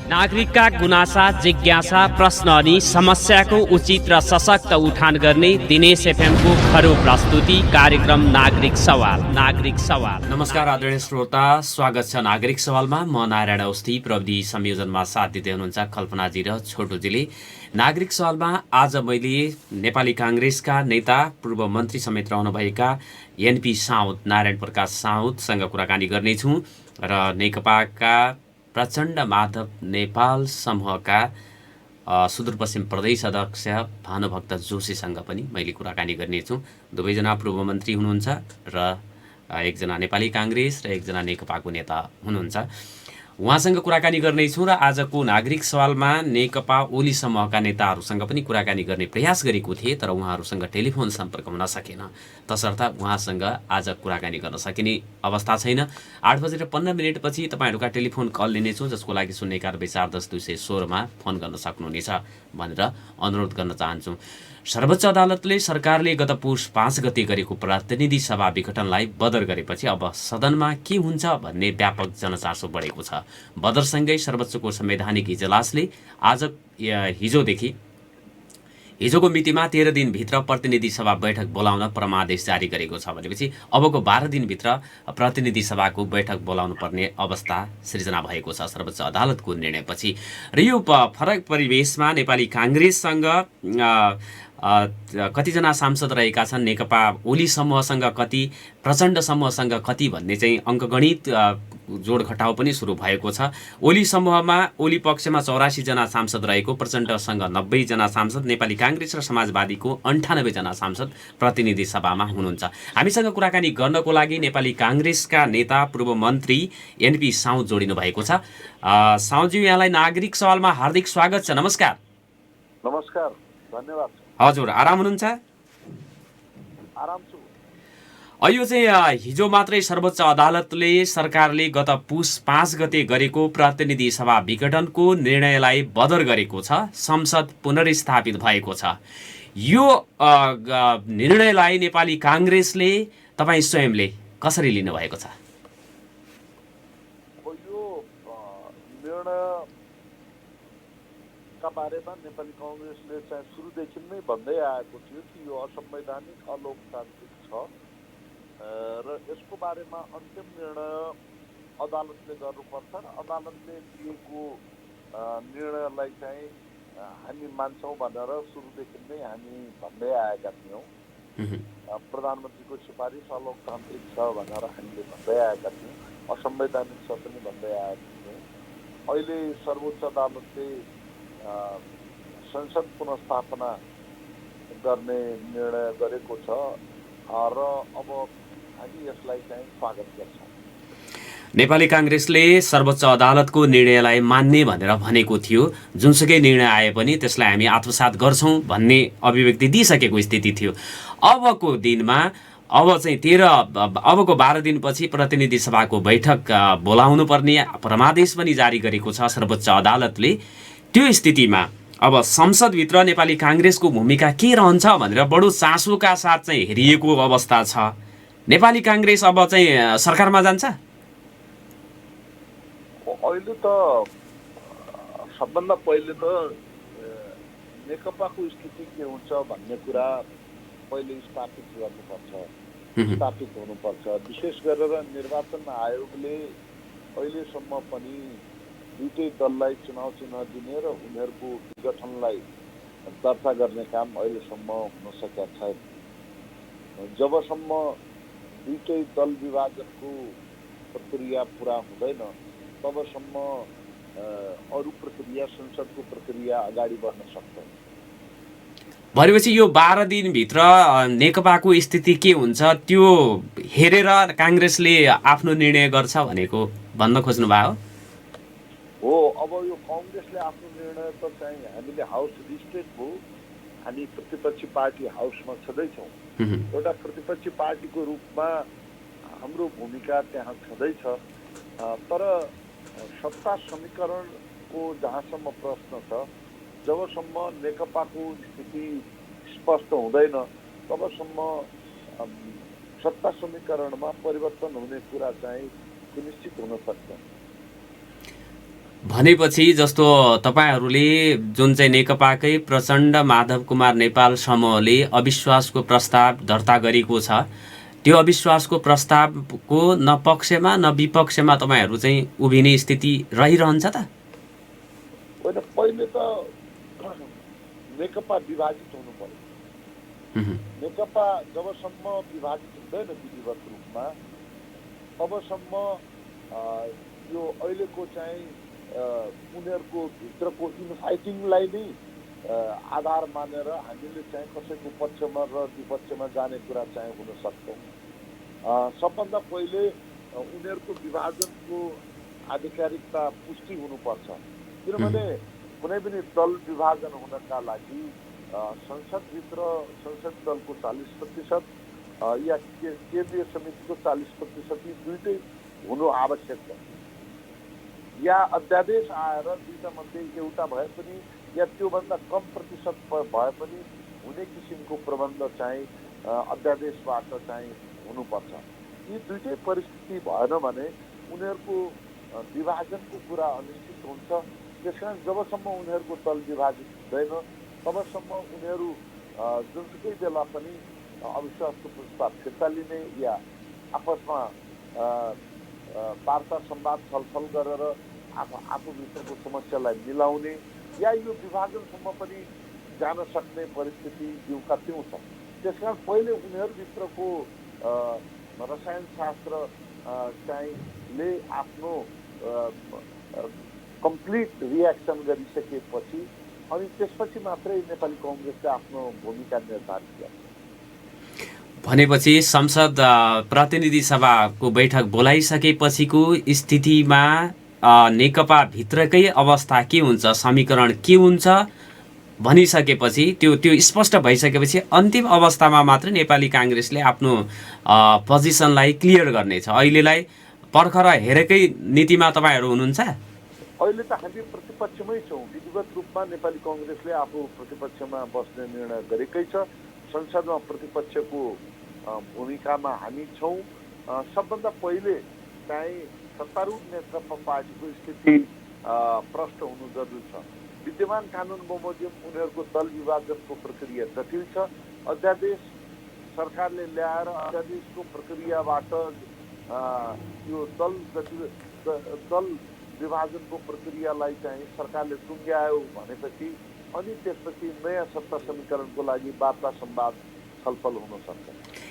नागरिकका गुनासा, जिज्ञासा, प्रश्न अनि समस्याको उचित र सशक्त उठान गर्ने दिनेश एफएमको खरो प्रस्तुति कार्यक्रम नागरिक सवाल। नमस्कार आदरणीय श्रोता, स्वागत छ नागरिक सवालमा। म नारायण अवस्थी, प्रविधि संयोजनमा साथ दिँदै हुनुहुन्छ कल्पनाजी र छोटोजीले। नागरिक सवालमा आज मैले नेपाली काङ्ग्रेसका नेता, पूर्व मन्त्री समेत रहनुभएका एनपी साउद, नारायण प्रकाश साउदसँग कुराकानी गर्नेछु र नेकपाका प्रचण्ड माधव नेपाल समूहका सुदूरपश्चिम प्रदेश अध्यक्ष भानुभक्त जोशीसँग पनि मैले कुराकानी गर्नेछु। दुवैजना पूर्व मन्त्री हुनुहुन्छ र एकजना नेपाली काङ्ग्रेस र एकजना नेकपाको नेता हुनुहुन्छ। उहाँसँग कुराकानी गर्नेछु र आजको नागरिक सवालमा नेकपा ओली समूहका नेताहरूसँग पनि कुराकानी गर्ने प्रयास गरेको थिएँ, तर उहाँहरूसँग टेलिफोन सम्पर्क हुन सकेन। तसर्थ उहाँसँग आज कुराकानी गर्न सकिने अवस्था छैन। 8:15 पछि तपाईँहरूका टेलिफोन कल लिनेछु, जसको लागि 041-216-216मा फोन गर्न सक्नुहुनेछ भनेर अनुरोध गर्न चाहन्छु। सर्वोच्च अदालतले सरकारले गत पुस 5 गते गरेको प्रतिनिधि सभा विघटनलाई बदर गरेपछि अब सदनमा के हुन्छ भन्ने व्यापक जनचासो बढेको छ। बदरसँगै सर्वोच्चको संवैधानिक इजलासले हिजोको मितिमा 13 दिनभित्र प्रतिनिधि सभा बैठक बोलाउन परमादेश जारी गरेको छ भनेपछि अबको 12 दिनभित्र प्रतिनिधि सभाको बैठक बोलाउनु पर्ने अवस्था सृजना भएको छ सर्वोच्च अदालतको निर्णयपछि। र यो फरक परिवेशमा नेपाली काङ्ग्रेससँग कतिजना सांसद रहेका छन्, नेकपा ओली समूहसँग कति, प्रचण्ड समूहसँग कति भन्ने चाहिँ अङ्कगणित जोडघटाउ पनि सुरु भएको छ। ओली समूहमा, ओली पक्षमा 84 जना सांसद रहेको, प्रचण्डसँग 90 जना सांसद, नेपाली काङ्ग्रेस र समाजवादीको 98 जना सांसद प्रतिनिधि सभामा हुनुहुन्छ। हामीसँग कुराकानी गर्नको लागि नेपाली काङ्ग्रेसका नेता, पूर्व मन्त्री एनपी साउद जोडिनु भएको छ। साउदजी, यहाँलाई नागरिक सवालमा हार्दिक स्वागत छ। नमस्कार। नमस्कार, धन्यवाद। हजुर, आराम हुनुहुन्छ? आराम छु। यो चाहिँ हिजो मात्रै सर्वोच्च अदालतले सरकारले गत पुस 5 गते गरेको प्रतिनिधि सभा विघटनको निर्णयलाई बदर गरेको छ। संसद पुनर्स्थापित भएको छ। यो निर्णयलाई नेपाली काङ्ग्रेसले, तपाईँ स्वयंले कसरी लिनुभएको छ? यो निर्णयका बारेमा नेपाली काङ्ग्रेसले चाहिँ सुरुदेखि नै भन्दै आएको थियो कि यो असंवैधानिक, अलोकतान्त्रिक छ र यसको बारेमा अन्तिम निर्णय अदालतले गर्नुपर्छ र अदालतले दिएको निर्णयलाई चाहिँ हामी मान्छौँ भनेर सुरुदेखि नै हामी भन्दै आएका थियौँ। प्रधानमन्त्रीको सिफारिस अलोकतान्त्रिक छ भनेर हामीले भन्दै आएका थियौँ, असंवैधानिक छ पनि भन्दै आएका थियौँ। अहिले सर्वोच्च अदालतले संसद पुनर्स्थापना गर्ने निर्णय गरेको छ र अब हामी यसलाई चाहिँ स्वागत गर्छौँ। नेपाली काङ्ग्रेसले सर्वोच्च अदालतको निर्णयलाई मान्ने भनेर भनेको थियो। जुनसुकै निर्णय आए पनि त्यसलाई हामी आत्मसात गर्छौँ भन्ने अभिव्यक्ति दिइसकेको स्थिति थियो। अबको दिनमा अबको 12 दिनपछि प्रतिनिधि सभाको बैठक बोलाउनु पर्ने परमादेश पनि जारी गरेको छ सर्वोच्च अदालतले। त्यो स्थितिमा अब संसदभित्र नेपाली काङ्ग्रेसको भूमिका के रहन्छ भनेर बडो चासोका साथ चाहिँ हेरिएको अवस्था छ। नेपाली काङ्ग्रेस अब चाहिँ सरकारमा जान्छ? अहिले त सबभन्दा पहिले त नेकपाको स्थिति के हुन्छ भन्ने कुरा पहिले स्थापित हुनुपर्छ। विशेष गरेर निर्वाचन आयोगले अहिलेसम्म पनि दुईटै दललाई चुनाव चिन्ह दिने र उनीहरूको विघटनलाई दर्ता गर्ने काम अहिलेसम्म हुन सकेका छैन। जबसम्म दुईटै दल विभाजनको प्रक्रिया पुरा हुँदैन तबसम्म अरू प्रक्रिया, संसदको प्रक्रिया अगाडि बढ्न सक्दैन। भनेपछि यो 12 दिनभित्र नेकपाको स्थिति के हुन्छ त्यो हेरेर काङ्ग्रेसले आफ्नो निर्णय गर्छ भनेको भन्न खोज्नु भयो हो? अब यो काङ्ग्रेसले आफ्नो निर्णय त चाहिँ हामीले हाउस रिस्टेट भयो, हामी प्रतिपक्षी पार्टी हाउसमा छँदैछौँ। एउटा प्रतिपक्षी पार्टीको रूपमा हाम्रो भूमिका त्यहाँ छँदैछ। तर सत्ता समीकरणको जहाँसम्म प्रश्न छ, जबसम्म नेकपाको स्थिति स्पष्ट हुँदैन तबसम्म सत्ता समीकरणमा परिवर्तन हुने कुरा चाहिँ सुनिश्चित हुन सक्छ। भनेपछि जस्तो तपाईँहरूले जुन चाहिँ नेकपाकै प्रचण्ड माधव कुमार नेपाल समूहले अविश्वासको प्रस्ताव दर्ता गरेको छ, त्यो अविश्वासको प्रस्तावको न पक्षमा न विपक्षमा तपाईँहरू चाहिँ उभिने स्थिति रहिरहन्छ त? होइन, पहिले त नेकपा विभाजित हुनु पर्यो। नेकपा जबसम्म विभाजित हुँदैन विधिवत रूपमा, तबसम्म यो अहिलेको चाहिँ उनीहरूको भित्रको इनफाइटिङलाई नै आधार मानेर हामीले चाहिँ कसैको पक्षमा र विपक्षमा जाने कुरा चाहिँ हुन सक्छौँ। सबभन्दा पहिले उनीहरूको विभाजनको आधिकारिकता पुष्टि हुनुपर्छ, किनभने कुनै पनि दल विभाजन हुनका लागि संसदभित्र संसदीय दलको 40% या केन्द्रीय समितिको 40% यी दुइटै हुनु आवश्यक छ। या अध्यादेश आएर दुईटा मध्ये एउटा भए पनि या त्योभन्दा कम प्रतिशत भए पनि हुने किसिमको प्रबन्ध चाहिँ अध्यादेशबाट चाहिँ हुनुपर्छ। यी दुइटै परिस्थिति भएन भने उनीहरूको विभाजनको कुरा अनिश्चित हुन्छ। त्यसकारण जबसम्म उनीहरूको दल विभाजित हुँदैन तबसम्म उनीहरू जुनसुकै बेला पनि अविश्वासको प्रस्ताव फिर्ता लिने या आपसमा वार्ता संवाद छलफल गरेर आफूभित्रको समस्यालाई मिलाउने या यो विभाजनसम्म पनि जान सक्ने परिस्थिति जिउका त्यौँ छ। त्यसकारण पहिले उनीहरूभित्रको रसायनशास्त्र चाहिँले आफ्नो कम्प्लिट रियाक्सन गरिसकेपछि अनि त्यसपछि मात्रै नेपाली कङ्ग्रेसले आफ्नो भूमिका निर्धारित गर्छ। भनेपछि संसद प्रतिनिधि सभाको बैठक बोलाइसकेपछिको स्थितिमा नेकपा भित्रकै अवस्था के हुन्छ, समीकरण के हुन्छ भनिसकेपछि त्यो स्पष्ट भइसकेपछि अन्तिम अवस्थामा मात्र नेपाली काङ्ग्रेसले आफ्नो पोजिसनलाई क्लियर गर्नेछ। अहिलेलाई पर्खर हेरेकै नीतिमा तपाईँहरू हुनुहुन्छ? अहिले त हामी प्रतिपक्षमै छौँ। विधिवत रूपमा नेपाली कङ्ग्रेसले आफू प्रतिपक्षमा बस्ने निर्णय गरेकै छ। संसदमा प्रतिपक्षको भूमिकामा हामी छौँ। सबभन्दा पहिले चाहिँ सत्तारूढ नेतृत्व पार्टीको स्थिति प्रष्ट हुनु जरुरी छ। विद्यमान कानुन बमोजिम उनीहरूको दल विभाजनको प्रक्रिया जटिल छ। अध्यादेश सरकारले ल्याएर अध्यादेशको प्रक्रियाबाट यो दल विभाजनको प्रक्रियालाई चाहिँ सरकारले टुङ्ग्यायो भनेपछि अनि त्यसपछि नयाँ सत्ता समीकरणको लागि वार्ता संवाद छलफल हुन सक्छ।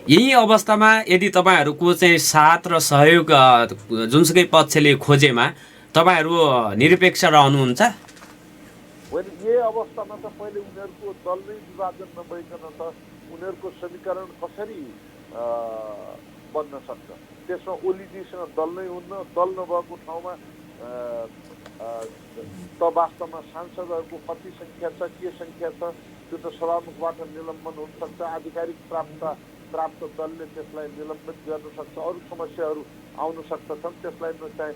यही अवस्थामा यदि तपाईँहरूको चाहिँ साथ र सहयोग जुनसुकै पक्षले खोजेमा तपाईँहरू निरपेक्ष रहनुहुन्छ? होइन, यही अवस्थामा त पहिले उनीहरूको दल नै विभाजन नभइकन त उनीहरूको समीकरण कसरी बन्न सक्छ? त्यसमा ओलीजीसँग दल नै हुन्न। दल नभएको ठाउँमा त वास्तवमा सांसदहरूको कति सङ्ख्या छ, के सङ्ख्या छ, त्यो त सभामुखबाट निलम्बन हुन सक्छ। आधिकारिक प्राप्त दलले त्यसलाई निलम्बित गर्न सक्छ। अरू समस्याहरू आउन सक्दछन्, त्यसलाई चाहिँ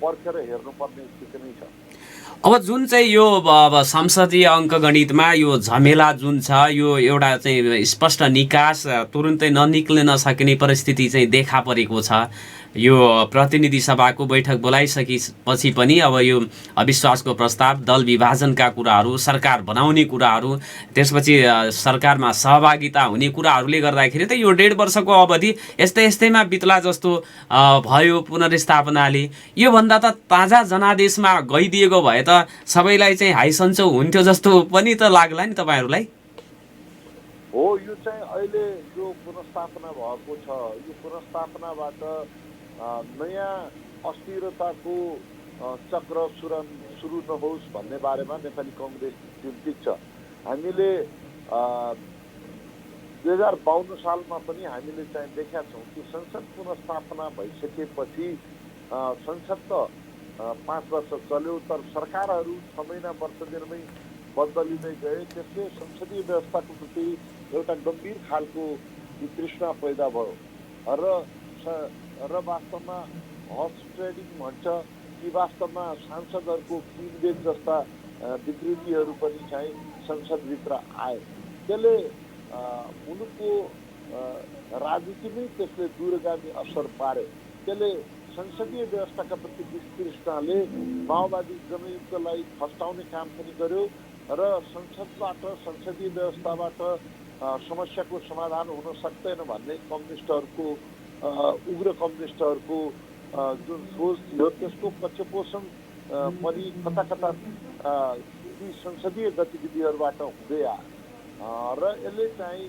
पर्खेर हेर्नुपर्ने स्थिति नै छ। अब जुन चाहिँ यो संसदीय अङ्कगणितमा यो झमेला जुन छ, यो एउटा चाहिँ स्पष्ट निकास तुरुन्तै ननिक्लिन नसकिने परिस्थिति चाहिँ देखा परेको छ। यो प्रतिनिधि सभाको बैठक बोलाइसकेपछि पनि अब यो अविश्वासको प्रस्ताव, दल विभाजनका कुराहरू, सरकार बनाउने कुराहरू, त्यसपछि सरकारमा सहभागिता हुने कुराहरूले गर्दाखेरि त यो 1.5 वर्षको अवधि यस्तैमा बित्ला जस्तो भयो पुनर्स्थापनाले। योभन्दा त ताजा जनादेशमा गइदिएको भए त सबैलाई चाहिँ हाइसन्चो हुन्थ्यो जस्तो पनि त लाग्ला नि तपाईँहरूलाई? हो, यो चाहिँ अहिले जो पुनर्स्थापना भएको छ, यो पुनर्स्थापनाबाट नयाँ अस्थिरताको चक्र सुरु नहोस् भन्ने बारेमा नेपाली कङ्ग्रेस चिन्तित छ। हामीले 2052 सालमा पनि हामीले चाहिँ देखेका छौँ कि संसद पुनर्स्थापना भइसकेपछि संसद त 5 वर्ष चल्यो, तर सरकारहरू 6 महिना वर्ष दिनमै बदलिँदै गए। त्यसले संसदीय व्यवस्थाको प्रति एउटा गम्भीर खालको वितृष्णा पैदा भयो र वास्तवमा हर्स ट्रेडिङ भन्छ कि वास्तवमा सांसदहरूको किनबेच जस्ता विकृतिहरू पनि चाहिँ संसदभित्र आए। त्यसले मुलुकको राजनीतिमै त्यसले दूरगामी असर पार्यो। त्यसले संसदीय व्यवस्थाका प्रति वितृष्णाले माओवादी जनयुद्धलाई फस्टाउने काम पनि गर्यो र संसदबाट संसदीय व्यवस्थाबाट समस्याको समाधान हुन सक्दैन भन्ने कम्युनिस्टहरूको उग्र कम्युनिस्टहरूको जुन सोच थियो त्यसको पक्षपोषण पनि कता कता ती संसदीय गतिविधिहरूबाट हुँदै आयो र यसले चाहिँ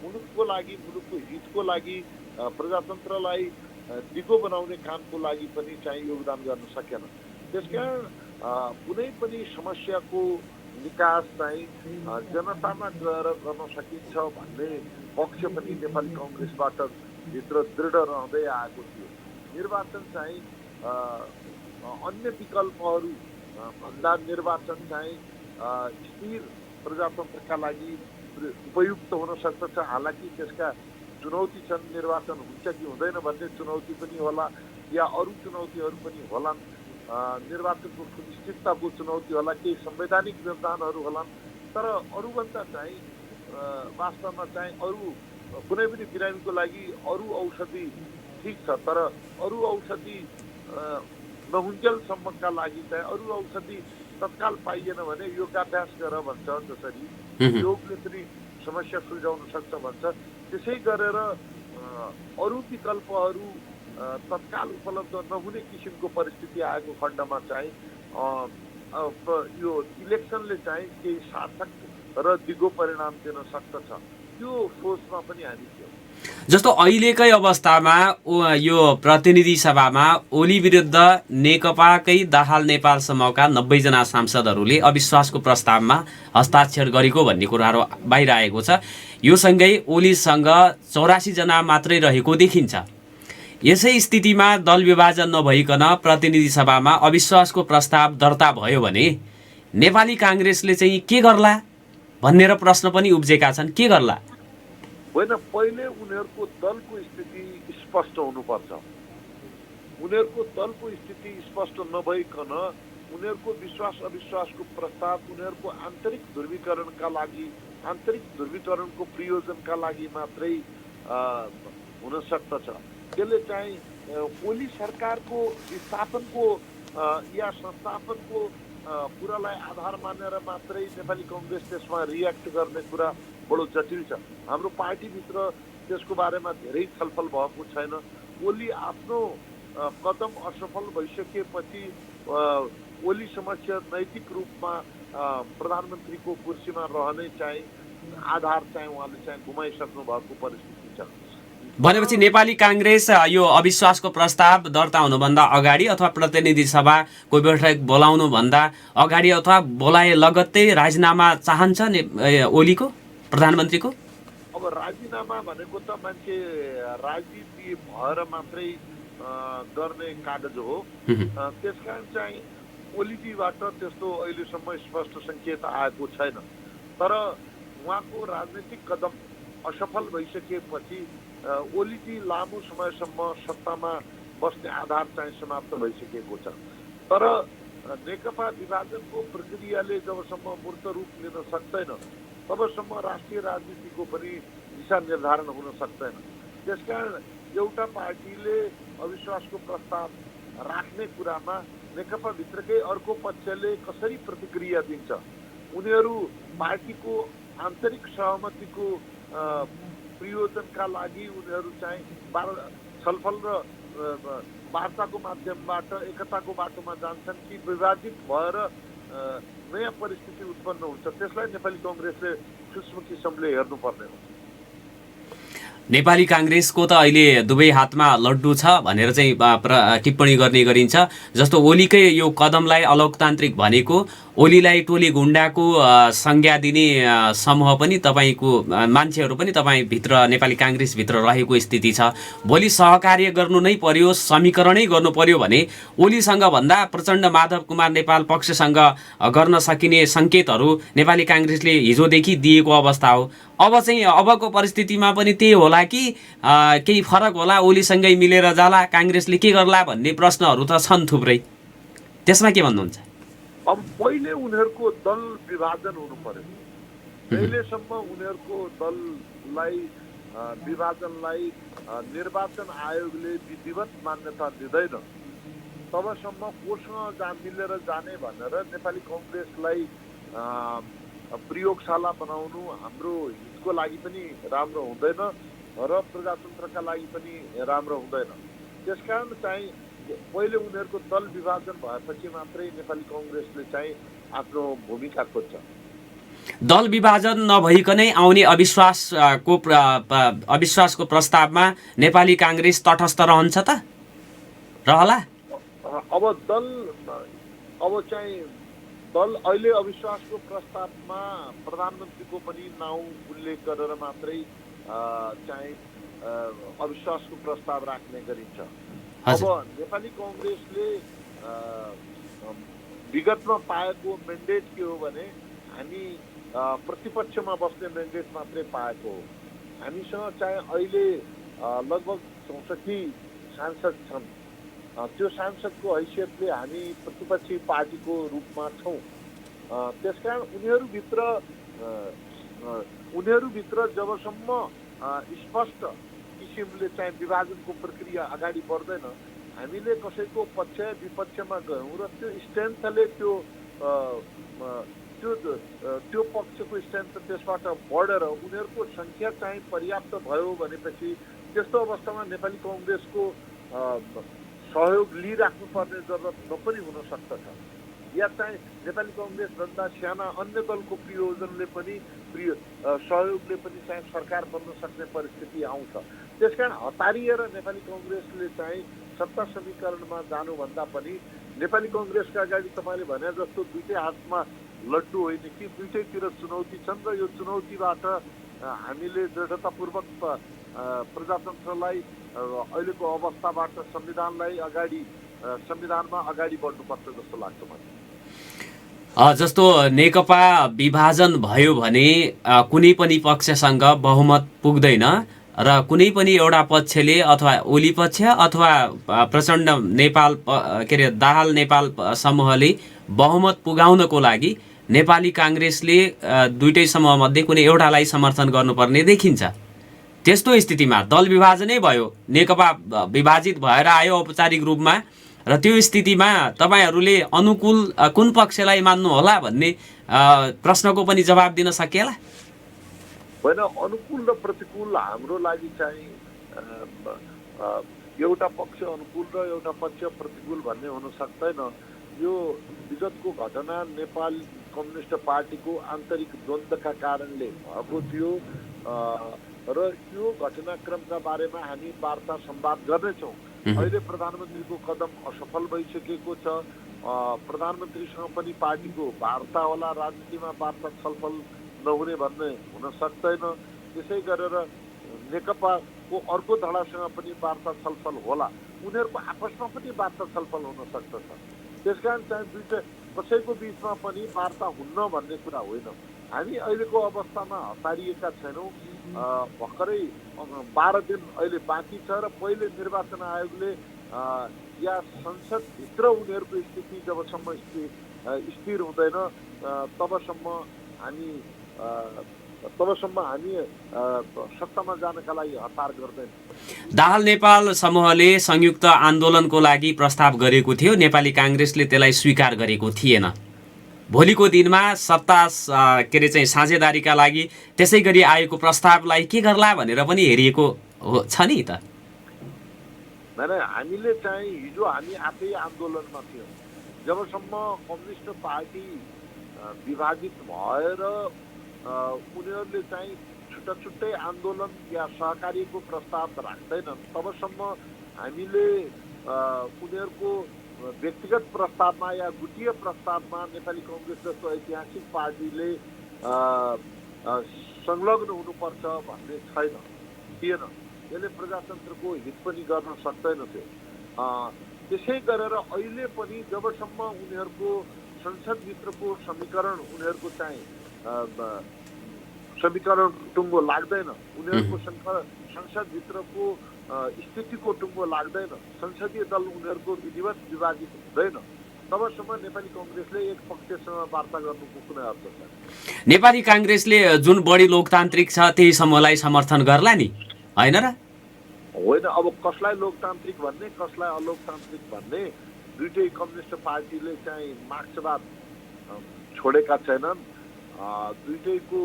मुलुकको लागि मुलुकको हितको लागि प्रजातन्त्रलाई दिगो बनाउने कामको लागि पनि चाहिँ योगदान गर्न सकेन। त्यसकारण कुनै पनि समस्याको निकास चाहिँ जनतामा गएर गर्न सकिन्छ भन्ने पक्ष पनि नेपाली कङ्ग्रेसबाट भित्र दृढ रहँदै आएको थियो। निर्वाचन चाहिँ अन्य विकल्पहरू भन्दा निर्वाचन चाहिँ स्थिर प्रजातन्त्रका लागि उपयुक्त हुन सक्दछ। हालाकि त्यसका चुनौती छन्, निर्वाचन हुन्छ कि हुँदैन भन्ने चुनौती पनि होला या अरू चुनौतीहरू पनि होलान्। निर्वाचनको सुनिश्चितताको चुनौती होला, केही संवैधानिक व्यवधानहरू होलान्। तर अरूभन्दा चाहिँ वास्तवमा चाहिँ अरू कुनै पनि बिरामीको लागि अरू औषधि ठिक छ, तर अरू औषधि नहुन्जेलसम्मका लागि चाहिँ अरू औषधि तत्काल पाइएन भने योगाभ्यास गर भन्छ। जसरी योगले पनि समस्या सुल्झाउन सक्छ भन्छ, त्यसै गरेर अरू विकल्पहरू तत्काल उपलब्ध नहुने किसिमको परिस्थिति आएको खण्डमा चाहिँ यो इलेक्सनले चाहिँ केही सार्थक र दिगो परिणाम दिन सक्दछ, त्यो सोचमा पनि हामी थियौँ। जस्तो अहिलेकै अवस्थामा यो प्रतिनिधि सभामा ओली विरुद्ध नेकपाकै दाहाल नेपाल समूहका 90 जना सांसदहरूले अविश्वासको प्रस्तावमा हस्ताक्षर गरेको भन्ने कुराहरू बाहिर आएको छ। यो सँगै ओलीसँग 84 जना मात्रै रहेको देखिन्छ। यसै स्थितिमा दल विभाजन नभइकन प्रतिनिधि सभामा अविश्वासको प्रस्ताव दर्ता भयो भने नेपाली काङ्ग्रेसले चाहिँ के गर्ला भन्ने प्रश्न पनि उब्जेका छन्। के गर्ला? होइन, पहिले उनीहरूको दलको स्थिति स्पष्ट हुनुपर्छ। उनीहरूको दलको स्थिति स्पष्ट नभइकन उनीहरूको विश्वास अविश्वासको प्रस्ताव उनीहरूको आन्तरिक ध्रुवीकरणका लागि, आन्तरिक ध्रुवीकरणको प्रयोजनका लागि मात्रै हुन सक्दछ। त्यसले चाहिँ ओली सरकारको स्थापनको या संस्थापनको कुरालाई आधार मानेर मात्रै नेपाली कङ्ग्रेस त्यसमा रियाक्ट गर्ने कुरा बडो जटिल छ। हाम्रो पार्टीभित्र त्यसको बारेमा धेरै छलफल भएको छैन। ओली आफ्नो कदम असफल भइसकेपछि ओली समक्ष नैतिक रूपमा प्रधानमन्त्रीको कुर्सीमा रहने चाहिँ आधार चाहिँ उहाँले चाहिँ गुमाइसक्नु भएको परिस्थिति छ। भनेपछि नेपाली काङ्ग्रेस यो अविश्वासको प्रस्ताव दर्ता हुनुभन्दा अगाडि अथवा प्रतिनिधि सभाको बैठक बोलाउनुभन्दा अगाडि अथवा बोलाए लगत्तै राजीनामा चाहन्छ ओलीको, प्रधानमन्त्रीको? अब राजीनामा भनेको त मान्छे राजनीति भएर मात्रै गर्ने कागज हो। त्यसकारण चाहिँ ओलीजीबाट त्यस्तो अहिलेसम्म स्पष्ट सङ्केत आएको छैन। तर उहाँको राजनीतिक कदम असफल भइसकेपछि ओलीजी लामो समयसम्म सत्तामा बस्ने आधार चाहिँ समाप्त भइसकेको छ। तर नेकपा विभाजनको प्रक्रियाले जबसम्म मूर्त रूप लिन सक्दैन तबसम्म राष्ट्रिय राजनीतिको पनि दिशा निर्धारण हुन सक्दैन। त्यसकारण एउटा पार्टीले अविश्वासको प्रस्ताव राख्ने कुरामा नेकपाभित्रकै अर्को पक्षले कसरी प्रतिक्रिया दिन्छ, उनीहरू पार्टीको आन्तरिक सहमतिको प्रयोजनका लागि उनीहरू चाहिँ छलफल र वार्ताको माध्यमबाट एकताको बाटोमा जान्छन् कि विभाजित भएर नयाँ परिस्थिति उत्पन्न हुन्छ, त्यसलाई नेपाली कङ्ग्रेसले सूक्ष्म किसिमले हेर्नुपर्ने हो। नेपाली काङ्ग्रेसको त अहिले दुवै हातमा लड्डु छ भनेर चाहिँ टिप्पणी गर्ने गरिन्छ। जस्तो ओलीकै यो कदमलाई अलोकतान्त्रिक भनेको ओलीलाई टोली गुण्डाको संज्ञा दिने समूह पनि तपाईँको मान्छेहरू पनि तपाईँभित्र नेपाली काङ्ग्रेसभित्र रहेको स्थिति छ। भोलि सहकार्य गर्नु नै पर्यो, समीकरणै गर्नु पर्यो भने ओलीसँग भन्दा प्रचण्ड माधव कुमार नेपाल पक्षसँग गर्न सकिने सङ्केतहरू नेपाली काङ्ग्रेसले हिजोदेखि दिएको अवस्था हो। अब चाहिँ अबको परिस्थितिमा पनि त्यही होला कि केही फरक होला, ओलीसँगै मिलेर जाला, काङ्ग्रेसले के गर्ला भन्ने प्रश्नहरू त छन् थुप्रै। त्यसमा के भन्नुहुन्छ? अब पहिले उनीहरूको दल विभाजन हुनु पर्यो। पहिलेसम्म उनीहरूको दललाई विभाजनलाई निर्वाचन आयोगले विधिवत मान्यता दिँदैन तबसम्म कोसँग मिलेर जाने भनेर नेपाली कङ्ग्रेसलाई प्रयोगशाला बनाउनु हाम्रो हितको लागि पनि राम्रो हुँदैन र प्रजातन्त्रका लागि पनि राम्रो हुँदैन। त्यसकारण चाहिँ पहिले उनीहरूको दल विभाजन भएपछि मात्रै नेपाली कङ्ग्रेसले चाहिँ आफ्नो भूमिका खोज्छ। दल विभाजन नभइकनै आउने अविश्वासको प्रस्तावमा नेपाली काङ्ग्रेस तटस्थ रहन्छ त रहला? अब चाहिँ दल अहिले अविश्वासको प्रस्तावमा प्रधानमन्त्रीको पनि नाउँ उल्लेख गरेर मात्रै चाहिँ अविश्वासको प्रस्ताव राख्ने गरिन्छ। अब नेपाली कङ्ग्रेसले विगतमा पाएको मेन्डेट के हो भने हामी प्रतिपक्षमा बस्ने मेन्डेट मात्रै पाएको हो। हामीसँग चाहिँ अहिले लगभग 64 सांसद छन्। त्यो सांसदको हैसियतले हामी प्रतिपक्षी पार्टीको रूपमा छौँ। त्यसकारण उनीहरूभित्र जबसम्म स्पष्ट किसिमले चाहिँ विभाजनको प्रक्रिया अगाडि बढ्दैन हामीले कसैको पक्ष विपक्षमा गयौँ र त्यो स्ट्रेन्थले त्यो पक्षको स्ट्रेन्थ त्यसबाट बढेर उनीहरूको सङ्ख्या चाहिँ पर्याप्त भयो भनेपछि त्यस्तो अवस्थामा नेपाली कङ्ग्रेसको सहयोग लिइराख्नुपर्ने जरुरत नपनि हुन सक्दछ। या चाहिँ नेपाली कङ्ग्रेसभन्दा साना अन्य दलको प्रयोजनले पनि सहयोगले पनि चाहिँ सरकार बन्न सक्ने परिस्थिति आउँछ। त्यसकारण हतारिएर नेपाली कङ्ग्रेसले चाहिँ सत्ता समीकरणमा जानुभन्दा पनि नेपाली कङ्ग्रेसका अगाडि तपाईँले भने जस्तो दुईटै हातमा लड्डु होइन कि दुईटैतिर चुनौती छन् र यो चुनौतीबाट हामीले दृढतापूर्वक प्रजातन्त्रलाई अहिलेको अवस्थाबाट संविधानमा अगाडि बढ्नुपर्छ जस्तो लाग्छ मलाई। जस्तो नेकपा विभाजन भयो भने कुनै पनि पक्षसँग बहुमत पुग्दैन र कुनै पनि एउटा पक्षले अथवा ओली पक्ष अथवा प्रचण्ड नेपाल दाहाल नेपाल समूहले बहुमत पुगाउनको लागि नेपाली काङ्ग्रेसले दुईटै समूहमध्ये कुनै एउटालाई समर्थन गर्नुपर्ने देखिन्छ। त्यस्तो स्थितिमा दल विभाजनै भयो, नेकपा विभाजित भएर आयो औपचारिक रूपमा र त्यो स्थितिमा तपाईँहरूले अनुकूल कुन पक्षलाई मान्नु होला भन्ने प्रश्नको पनि जवाब दिन सकिएला? होइन, अनुकूल र प्रतिकूल हाम्रो लागि चाहिँ एउटा पक्ष अनुकूल र एउटा पक्ष प्रतिकूल भन्ने हुन सक्दैन। यो विगतको घटना नेपाल कम्युनिस्ट पार्टीको आन्तरिक द्वन्द्वका कारणले भएको थियो र यो घटनाक्रमका बारेमा हामी वार्ता संवाद गर्नेछौँ। अहिले प्रधानमन्त्रीको कदम असफल भइसकेको छ। प्रधानमन्त्रीसँग पनि पार्टीको वार्ता होला, राजनीतिमा वार्ता छलफल नहुने भन्ने हुन सक्दैन। त्यसै गरेर नेकपाको अर्को धडासँग पनि वार्ता छलफल होला, उनीहरूको आपसमा पनि वार्ता छलफल हुन सक्दछ। त्यसकारण चाहिँ दुईटा कसैको बिचमा पनि वार्ता हुन्न भन्ने कुरा होइन। हामी अहिलेको अवस्थामा हतारिएका छैनौँ। भर्खरै 12 दिन अहिले बाँकी छ र पहिले निर्वाचन आयोगले या संसदभित्र उनीहरूको स्थिति जबसम्म स्थिर हुँदैन तबसम्म हामी सत्तामा जानका लागि हतार गर्दैन। दाहाल नेपाल समूहले संयुक्त आन्दोलनको लागि प्रस्ताव गरेको थियो, नेपाली काङ्ग्रेसले त्यसलाई स्वीकार गरेको थिएन। भोलिको दिनमा सत्ता साझेदारीका लागि त्यसै गरी आएको प्रस्तावलाई के गर्ला भनेर पनि हेरिएको छ नि त। हामीले चाहिँ हिजो हामी आफै आन्दोलनमा थियौँ। जबसम्म कम्युनिस्ट पार्टी विभाजित भएर उनीहरूले चाहिँ छुट्टा छुट्टै आन्दोलन या सहकारीको प्रस्ताव राख्दैनन् तबसम्म हामीले उनीहरूको व्यक्तिगत प्रस्तावमा या गुटीय प्रस्तावमा नेपाली कङ्ग्रेस जस्तो ऐतिहासिक पार्टीले संलग्न हुनुपर्छ भन्ने थिएन। यसले प्रजातन्त्रको हित पनि गर्न सक्दैन थियो। त्यसै गरेर अहिले पनि जबसम्म उनीहरूको संसदभित्रको समीकरण उनीहरूको चाहिँ समीकरण टुङ्गो लाग्दैन, उनीहरूको संसदभित्रको स्थितिको टुङ्गो लाग्दैन, संसदीय दल उनीहरूको विधिवत विभाजित हुँदैन, तबसम्म नेपाली कङ्ग्रेसले एक पक्षसँग वार्ता गर्नुको कुनै अर्थ छैन। नेपाली काङ्ग्रेसले जुन बढी लोकतान्त्रिक छ त्यही समूहलाई समर्थन गर्ला नि, होइन र? होइन, अब कसलाई लोकतान्त्रिक भन्ने कसलाई अलोकतान्त्रिक भन्ने दुईटै कम्युनिस्ट पार्टीले चाहिँ मार्क्सवाद छोडेका छैनन्। दुईटैको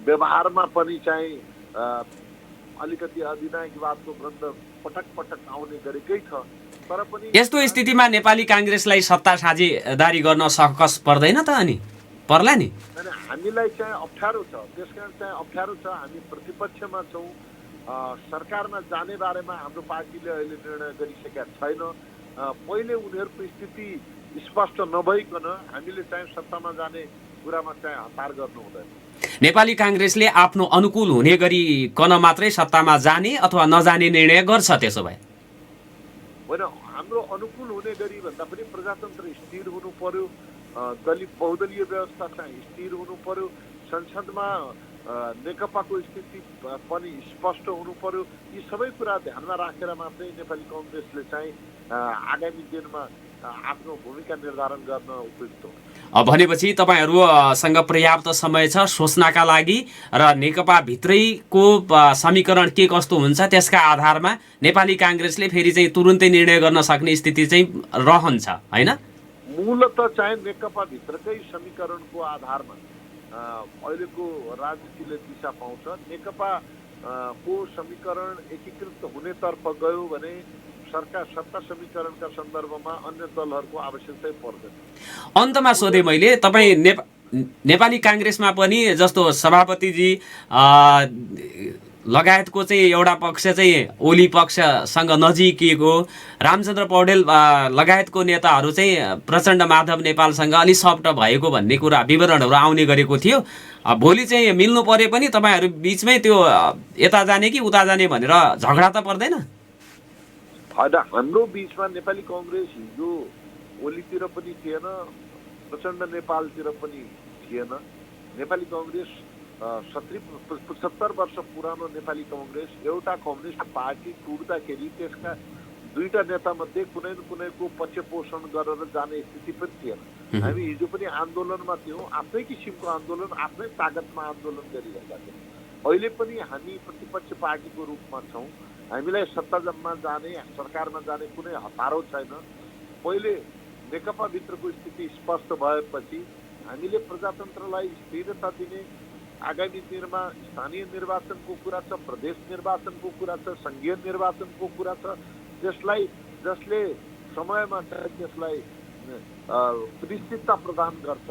व्यवहारमा पनि चाहिँ अलिकति अधिनायकवादको गन्ध पटक पटक आउने गरेकै छ। तर पनि यस्तो स्थितिमा नेपाली काङ्ग्रेसलाई सत्ता साझेदारी गर्न सकस पर्दैन त? अनि पर्ला नि। हामीलाई चाहिँ अप्ठ्यारो छ, त्यसकारण चाहिँ अप्ठ्यारो छ। हामी प्रतिपक्षमा छौँ। सरकारमा जाने बारेमा हाम्रो पार्टीले अहिले निर्णय गरिसकेका छैन। पहिले उनीहरूको स्थिति स्पष्ट नभइकन हामीले चाहिँ सत्तामा जाने कुरामा चाहिँ हतार गर्नु हुँदैन। नेपाली काङ्ग्रेसले आफ्नो अनुकूल हुने गरिकन मात्रै सत्तामा जाने अथवा नजाने निर्णय गर्छ त्यसो भए? होइन, हाम्रो अनुकूल हुने गरी भन्दा पनि प्रजातन्त्र स्थिर हुनु पर्यो, बहुदलीय व्यवस्था चाहिँ स्थिर हुनु पर्यो, संसदमा नेकपाको स्थिति पनि स्पष्ट हुनु पर्यो। यी सबै कुरा ध्यानमा राखेर मात्रै नेपाली कङ्ग्रेसले चाहिँ आगामी दिनमा आफ्नो भूमिका निर्धारण गर्न उपयुक्त हो। भनेपछि तपाईँहरूसँग पर्याप्त समय छ सोच्नका लागि र नेकपा भित्रैको समीकरण के कस्तो हुन्छ त्यसका आधारमा नेपाली काङ्ग्रेसले फेरि चाहिँ तुरुन्तै निर्णय गर्न सक्ने स्थिति चाहिँ रहन्छ, होइन? मूलत चाहिँ नेकपा भित्रकै समीकरणको आधारमा अहिलेको राजनीतिले दिशा पाउँछ। नेकपा को समीकरण एकीकृत हुनेतर्फ गयो भने सरकार सत्ता समीकरणका सन्दर्भमा अन्य दलहरूको आवश्यकतै पर्दैन। अन्तमा सोधेँ मैले, तपाईँ नेपाली काङ्ग्रेसमा पनि जस्तो सभापतिजी लगायतको चाहिँ एउटा पक्ष चाहिँ ओली पक्षसँग नजिकिएको, रामचन्द्र पौडेल लगायतको नेताहरू चाहिँ प्रचण्ड माधव नेपालसँग अलि सफ्ट भएको भन्ने कुरा विवरणहरू आउने गरेको थियो। भोलि चाहिँ मिल्नु परे पनि तपाईँहरू बिचमै त्यो यता जाने कि उता जाने भनेर झगडा त पर्दैन? होइन, हाम्रो बिचमा नेपाली कङ्ग्रेस हिजो ओलीतिर पनि थिएन, प्रचण्ड नेपालतिर पनि थिएन। नेपाली कङ्ग्रेस 75 वर्ष पुरानो नेपाली कङ्ग्रेस एउटा कम्युनिस्ट पार्टी टुट्दाखेरि त्यसका दुईटा नेतामध्ये कुनै न कुनैको पक्ष पोषण गरेर जाने स्थिति पनि थिएन। हामी हिजो पनि आन्दोलनमा थियौँ, आफ्नै किसिमको आन्दोलन, आफ्नै तागतमा आन्दोलन गरिरहेका थियौँ। अहिले पनि हामी प्रतिपक्ष पार्टीको रूपमा छौँ। हामीलाई सत्तामा जाने, सरकारमा जाने कुनै हतारो छैन। पहिले नेकपाभित्रको स्थिति स्पष्ट भएपछि हामीले प्रजातन्त्रलाई स्थिरता दिने, आगामी दिनमा स्थानीय निर्वाचनको कुरा छ, प्रदेश निर्वाचनको कुरा छ, सङ्घीय निर्वाचनको कुरा छ, जसले समयमा चाहिँ त्यसलाई निश्चितता प्रदान गर्छ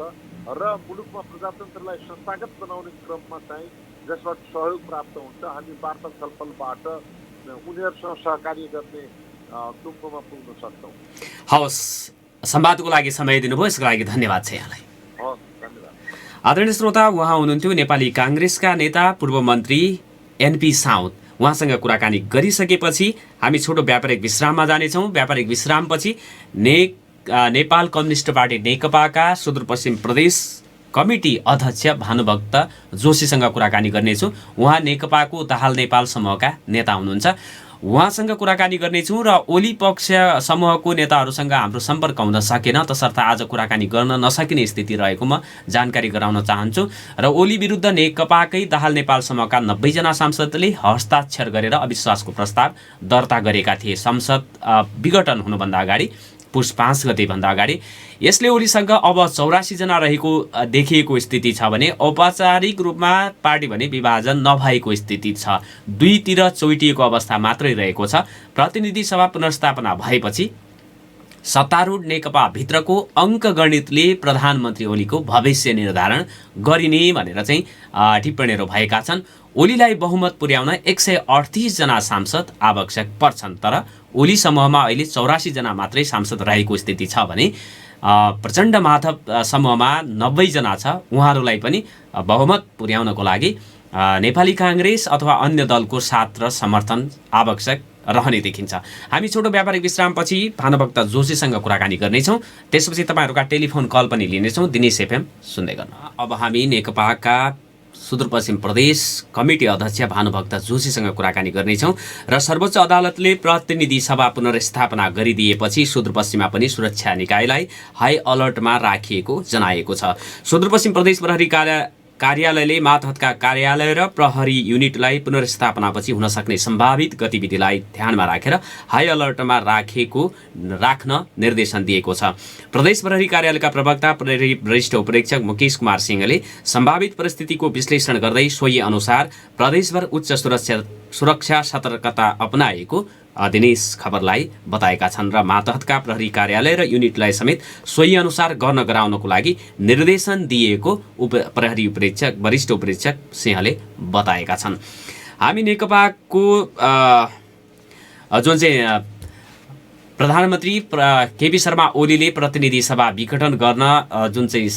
र मुलुकमा प्रजातन्त्रलाई संस्थागत बनाउने क्रममा चाहिँ जसबाट सहयोग प्राप्त हुन्छ। हामी वार्ता छलफलबाट उनीहरूसँग सहकार्य गर्ने टुङ्गोमा पुग्न सक्छौँ। हवस्, संवादको लागि समय दिनुभयो, यसको लागि धन्यवाद छ यहाँलाई। आदरणीय श्रोता, उहाँ हुनुहुन्थ्यो नेपाली काङ्ग्रेसका नेता पूर्व मन्त्री एनपी साउद। उहाँसँग कुराकानी गरिसकेपछि हामी छोटो व्यापारिक विश्राममा जानेछौँ। व्यापारिक विश्रामपछि नेपाल कम्युनिस्ट पार्टी नेकपाका सुदूरपश्चिम प्रदेश कमिटी अध्यक्ष भानुभक्त जोशीसँग कुराकानी गर्नेछु। उहाँ नेकपाको दाहाल नेपाल समूहका नेता हुनुहुन्छ। उहाँसँग कुराकानी गर्नेछौँ र ओली पक्ष समूहको नेताहरूसँग हाम्रो सम्पर्क हुन सकेन, तसर्थ आज कुराकानी गर्न नसकिने स्थिति रहेको म जानकारी गराउन चाहन्छु। र ओली विरुद्ध नेकपाकै दाहाल नेपाल समूहका 90 जना सांसदले हस्ताक्षर गरेर अविश्वासको प्रस्ताव दर्ता गरेका थिए संसद विघटन हुनुभन्दा अगाडि, पुस 5 गतेभन्दा अगाडि। यसले ओलीसँग अब 84 जना रहेको देखिएको स्थिति छ भने औपचारिक रूपमा पार्टी भने विभाजन नभएको स्थिति छ। दुईतिर चोइटिएको अवस्था मात्रै रहेको छ। प्रतिनिधि सभा पुनर्स्थापना भएपछि सत्तारूढ नेकपा भित्रको अङ्कगणितले प्रधानमन्त्री ओलीको भविष्य निर्धारण गरिने भनेर चाहिँ टिप्पणीहरू भएका छन्। ओलीलाई बहुमत पुर्याउन 138 जना सांसद आवश्यक पर्छन्, तर ओली समूहमा अहिले 84 जना मात्रै सांसद रहेको स्थिति छ भने प्रचण्ड माधव समूहमा 90 जना छ। उहाँहरूलाई पनि बहुमत पुर्याउनको लागि नेपाली काङ्ग्रेस अथवा अन्य दलको साथ र समर्थन आवश्यक रहने देखिन्छ। हामी छोटो व्यापारिक विश्रामपछि भानुभक्त जोशीसँग कुराकानी गर्नेछौँ। त्यसपछि तपाईँहरूका टेलिफोन कल पनि लिनेछौँ। दिनेश एफएम सुन्दै गर्नु। अब हामी नेकपाका सुदूरपश्चिम प्रदेश कमिटी अध्यक्ष भानुभक्त जोशीसँग कुराकानी गर्नेछौँ र सर्वोच्च अदालतले प्रतिनिधि सभा पुनर्स्थापना गरिदिएपछि सुदूरपश्चिममा पनि सुरक्षा निकायलाई हाई अलर्टमा राखिएको जनाएको छ। सुदूरपश्चिम प्रदेश प्रहरी कार्यालयले मातहतका कार्यालय र प्रहरी युनिटलाई पुनर्स्थापनापछि हुन सक्ने सम्भावित गतिविधिलाई ध्यानमा राखेर हाई अलर्टमा राख्न निर्देशन दिएको छ। प्रदेश प्रहरी कार्यालयका प्रवक्ता प्रहरी वरिष्ठ उपरीक्षक मुकेश कुमार सिंहले सम्भावित परिस्थितिको विश्लेषण गर्दै सोही अनुसार प्रदेशभर उच्च सुरक्षा सतर्कता अपनाएको दिनेश खबरलाई बताएका छन् र मातहतका प्रहरी कार्यालय र युनिटलाई समेत सोही अनुसार गर्न गराउनको लागि निर्देशन दिएको प्रहरी उपरीक्षक वरिष्ठ उपरीक्षक सिंहले बताएका छन्। हामी नेकपाको जुन चाहिँ प्रधानमन्त्री केपी शर्मा ओलीले प्रतिनिधि सभा विघटन गर्न जुन चाहिँ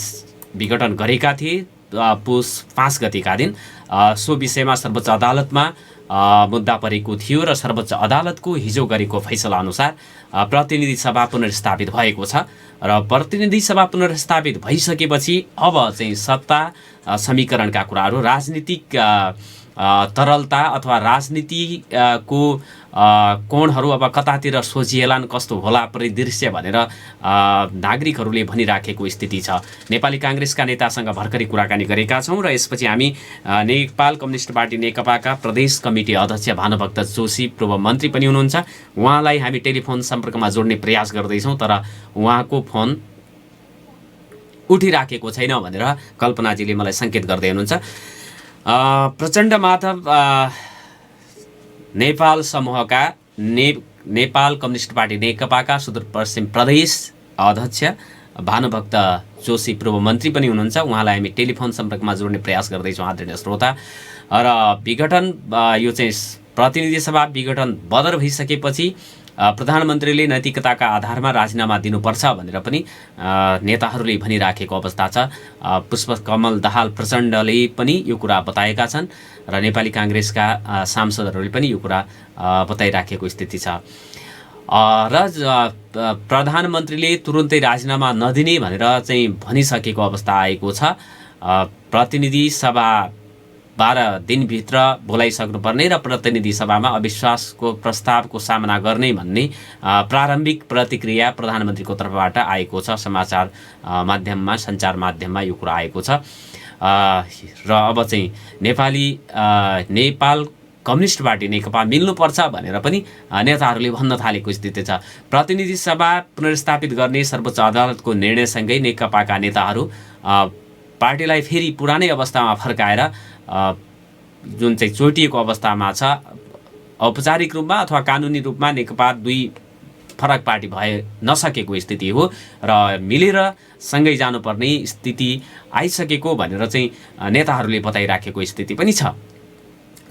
विघटन गरेका थिए पुस 5 गतेका दिन सो विषयमा सर्वोच्च अदालतमा मुद्दा परेको थियो र सर्वोच्च अदालतको हिजो गरेको फैसला अनुसार प्रतिनिधि सभा पुनर्स्थापित भएको छ र प्रतिनिधि सभा पुनर्स्थापित भइसकेपछि अब चाहिँ सत्ता समीकरणका कुराहरू राजनीतिक तरलता अथवा राजनीतिको कोणहरू अब कतातिर सोझिएलान्, कस्तो होला परिदृश्य भनेर नागरिकहरूले भनिराखेको स्थिति छ। नेपाली काङ्ग्रेसका नेतासँग भर्खरै कुराकानी गरेका छौँ र यसपछि हामी नेपाल कम्युनिस्ट पार्टी नेकपाका प्रदेश कमिटी अध्यक्ष भानुभक्त जोशी पूर्व मन्त्री पनि हुनुहुन्छ, उहाँलाई हामी टेलिफोन सम्पर्कमा जोड्ने प्रयास गर्दैछौँ तर उहाँको फोन उठिराखेको छैन भनेर कल्पनाजीले मलाई सङ्केत गर्दै हुनुहुन्छ। प्रचण्ड माधव नेपाल समूहका नेपाल कम्युनिस्ट पार्टी नेकपाका सुदूरपश्चिम प्रदेश अध्यक्ष भानुभक्त जोशी पूर्व मन्त्री पनि हुनुहुन्छ, उहाँलाई हामी टेलिफोन सम्पर्कमा जोड्ने प्रयास गर्दैछौँ आदरणीय श्रोता। र विघटन यो चाहिँ प्रतिनिधि सभा विघटन बदर भइसकेपछि प्रधानमन्त्रीले नैतिकताका आधारमा राजीनामा दिनुपर्छ भनेर पनि नेताहरूले भनिराखेको अवस्था छ। पुष्पकमल दाहाल प्रचण्डले पनि यो कुरा बताएका छन् र नेपाली काङ्ग्रेसका सांसदहरूले पनि यो कुरा बताइराखेको स्थिति छ र प्रधानमन्त्रीले तुरुन्तै राजीनामा नदिने भनेर चाहिँ भनिसकेको अवस्था आएको छ। प्रतिनिधि सभा 12 दिनभित्र बोलाइसक्नुपर्ने र प्रतिनिधि सभामा अविश्वासको प्रस्तावको सामना गर्ने भन्ने प्रारम्भिक प्रतिक्रिया प्रधानमन्त्रीको तर्फबाट आएको छ। समाचार माध्यममा सञ्चार माध्यममा यो कुरा आएको छ र अब चाहिँ नेपाल कम्युनिस्ट पार्टी नेकपा मिल्नुपर्छ भनेर पनि नेताहरूले भन्न थालेको स्थिति छ। प्रतिनिधि सभा पुनर्स्थापित गर्ने सर्वोच्च अदालतको निर्णयसँगै नेकपाका नेताहरू पार्टीलाई फेरि पुरानै अवस्थामा फर्काएर जुन चाहिँ चोटिएको अवस्थामा छ, औपचारिक रूपमा अथवा कानुनी रूपमा नेकपा 2 फरक पार्टी भए नसकेको स्थिति हो र मिलेर सँगै जानुपर्ने स्थिति आइसकेको भनेर चाहिँ नेताहरूले बताइराखेको स्थिति पनि छ।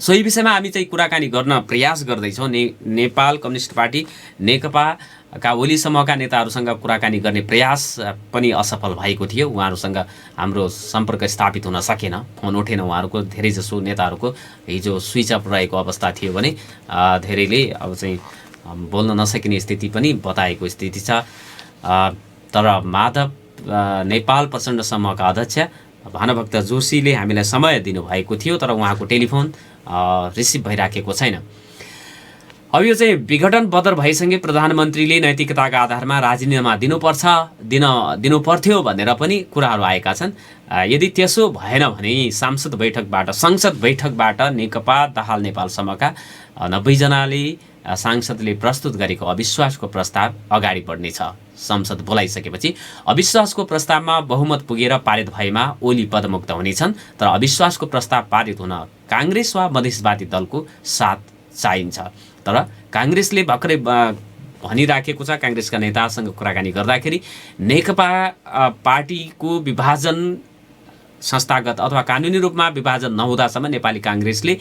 सोही विषयमा हामी चाहिँ कुराकानी गर्न प्रयास गर्दैछौँ। नेपाल कम्युनिस्ट पार्टी नेकपाका ओली समूहका नेताहरूसँग कुराकानी गर्ने प्रयास पनि असफल भएको थियो। उहाँहरूसँग हाम्रो सम्पर्क स्थापित हुन सकेन, फोन उठेन उहाँहरूको। धेरैजसो नेताहरूको हिजो स्विच अफ रहेको अवस्था थियो भने धेरैले अब चाहिँ बोल्न नसकिने स्थिति पनि बताएको स्थिति छ। तर माधव नेपाल प्रचण्ड समूहका अध्यक्ष भानुभक्त जोशीले हामीलाई समय दिनुभएको थियो तर उहाँको टेलिफोन रिसिभ भइराखेको छैन। अब यो चाहिँ विघटन बदर भइसँगै प्रधानमन्त्रीले नैतिकताका आधारमा राजीनामा दिनु पर्थ्यो भनेर पनि कुराहरू आएका छन्। यदि त्यसो भएन भने संसद बैठकबाट नेकपा दाहाल नेपाल समूहका 90 जनाले सांसदले प्रस्तुत गरेको अविश्वासको प्रस्ताव अगाडि बढ्नेछ। संसद बोलाइसकेपछि अविश्वासको प्रस्तावमा बहुमत पुगेर पारित भएमा ओली पदमुक्त हुनेछन् तर अविश्वासको प्रस्ताव पारित हुन काङ्ग्रेस वा मधेसवादी दलको साथ चाहिन्छ। तर काङ्ग्रेसले भर्खरै भनिराखेको छ, काङ्ग्रेसका नेतासँग कुराकानी गर्दाखेरि नेकपा पार्टीको विभाजन संस्थागत अथवा कानुनी रूपमा विभाजन नहुँदासम्म नेपाली काङ्ग्रेसले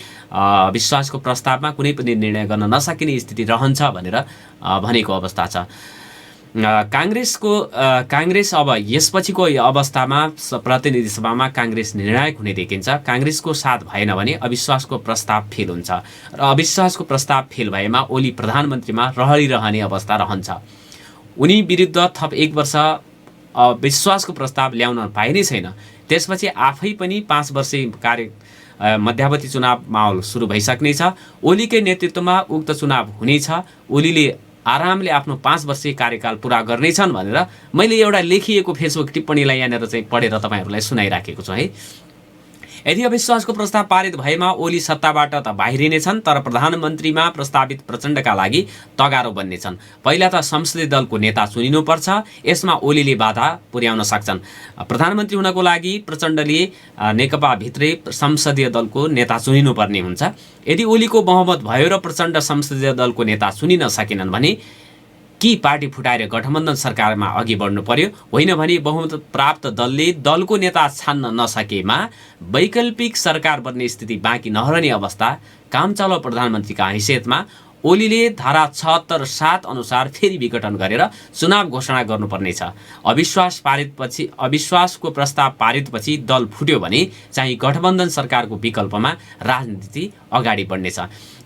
विश्वासको प्रस्तावमा कुनै पनि निर्णय गर्न नसकिने स्थिति रहन्छ भनेर भनेको अवस्था छ। काङ्ग्रेस अब यसपछिको अवस्थामा प्रतिनिधि सभामा काङ्ग्रेस निर्णायक हुने देखिन्छ। काङ्ग्रेसको साथ भएन भने अविश्वासको प्रस्ताव फेल हुन्छ र अविश्वासको प्रस्ताव फेल भएमा ओली प्रधानमन्त्रीमा रहने अवस्था रहन्छ। उनी विरुद्ध थप 1 वर्ष विश्वासको प्रस्ताव ल्याउन पाइनै छैन। त्यसपछि आफै पनि 5 वर्षे मध्यावधि चुनाव माहौल सुरु भइसक्नेछ। ओलीकै नेतृत्वमा उक्त चुनाव हुनेछ। ओलीले आरामले आफ्नो 5 वर्षीय कार्यकाल पुरा गर्नेछन् भनेर मैले एउटा लेखिएको फेसबुक टिप्पणीलाई यहाँनिर चाहिँ पढेर तपाईँहरूलाई सुनाइराखेको छु है। यदि अविश्वासको प्रस्ताव पारित भएमा ओली सत्ताबाट त बाहिरिनेछन्, तर प्रधानमन्त्रीमा प्रस्तावित प्रचण्डका लागि तगारो बन्नेछन्। पहिला त संसदीय दलको नेता चुनिनुपर्छ, यसमा ओलीले बाधा पुर्याउन सक्छन्। प्रधानमन्त्री हुनको लागि प्रचण्डले नेकपाभित्रै संसदीय दलको नेता चुनिनुपर्ने हुन्छ। यदि ओलीको बहुमत भयो र प्रचण्ड संसदीय दलको नेता चुनिन सकेनन् भने कि पार्टी फुटाएर गठबन्धन सरकारमा अघि बढ्नु पर्यो, होइन भने बहुमत प्राप्त दलले दलको नेता छान्न नसकेमा वैकल्पिक सरकार बन्ने स्थिति बाँकी नरहने अवस्था कामचलाउ प्रधानमन्त्रीका हैसियतमा ओलीले धारा 76(7) अनुसार फेरि विघटन गरेर चुनाव घोषणा गर्नुपर्नेछ। अविश्वासको प्रस्ताव पारितपछि दल फुट्यो भने चाहिँ गठबन्धन सरकारको विकल्पमा राजनीति अगाडि बढ्नेछ।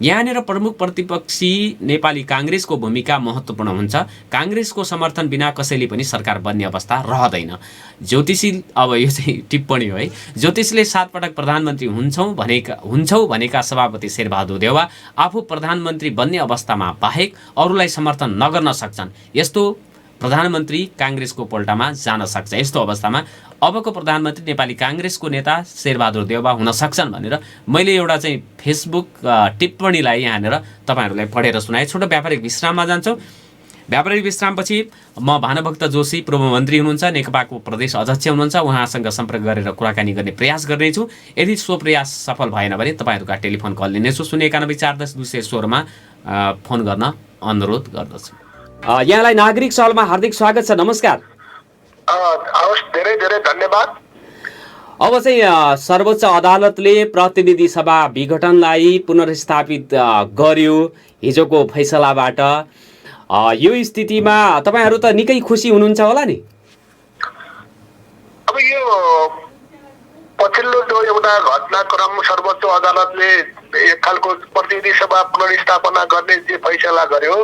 यहाँनिर प्रमुख प्रतिपक्षी नेपाली काङ्ग्रेसको भूमिका महत्त्वपूर्ण हुन्छ। काङ्ग्रेसको समर्थन बिना कसैले पनि सरकार बन्ने अवस्था रहँदैन। ज्योतिषी, अब यो चाहिँ टिप्पणी हो है, ज्योतिषीले 7 पटक प्रधानमन्त्री हुन्छौ भनेका सभापति शेरबहादुर देउवा आफू प्रधानमन्त्री बन्ने अवस्थामा बाहेक अरूलाई समर्थन नगर्न सक्छन्। यस्तो प्रधानमन्त्री काङ्ग्रेसको पोल्टामा जान सक्छ। यस्तो अवस्थामा अबको प्रधानमन्त्री नेपाली काङ्ग्रेसको नेता शेरबहादुर देउवा हुन सक्छन् भनेर मैले एउटा चाहिँ फेसबुक टिप्पणीलाई यहाँनिर तपाईँहरूलाई पढेर सुनाएँ। छोटो व्यापारिक विश्राममा जान्छौँ। व्यापारिक विश्रामपछि म भानुभक्त जोशी पूर्व मन्त्री हुनुहुन्छ, नेकपाको प्रदेश अध्यक्ष हुनुहुन्छ, उहाँसँग सम्पर्क गरेर कुराकानी गर्ने प्रयास गर्नेछु। यदि सो प्रयास सफल भएन भने तपाईँहरूका टेलिफोन कल लिनेछु। 091-410-216 फोन गर्न अनुरोध गर्दछु। यहाँलाई नागरिक सवालमा हार्दिक स्वागत छ। नमस्कार। धेरै धेरै धन्यवाद। अब चाहिँ सर्वोच्च अदालतले प्रतिनिधि सभा विघटनलाई पुनर्स्थापित गर्यो हिजोको फैसलाबाट। यो स्थितिमा तपाईहरू त निकै खुसी हुनुहुन्छ होला नि? अब यो पछिल्लो जो एउटा घटनाक्रम सर्वोच्च अदालतले एक खालको प्रतिनिधि सभा पुनर्स्थापना गर्ने जे फैसला गर्यो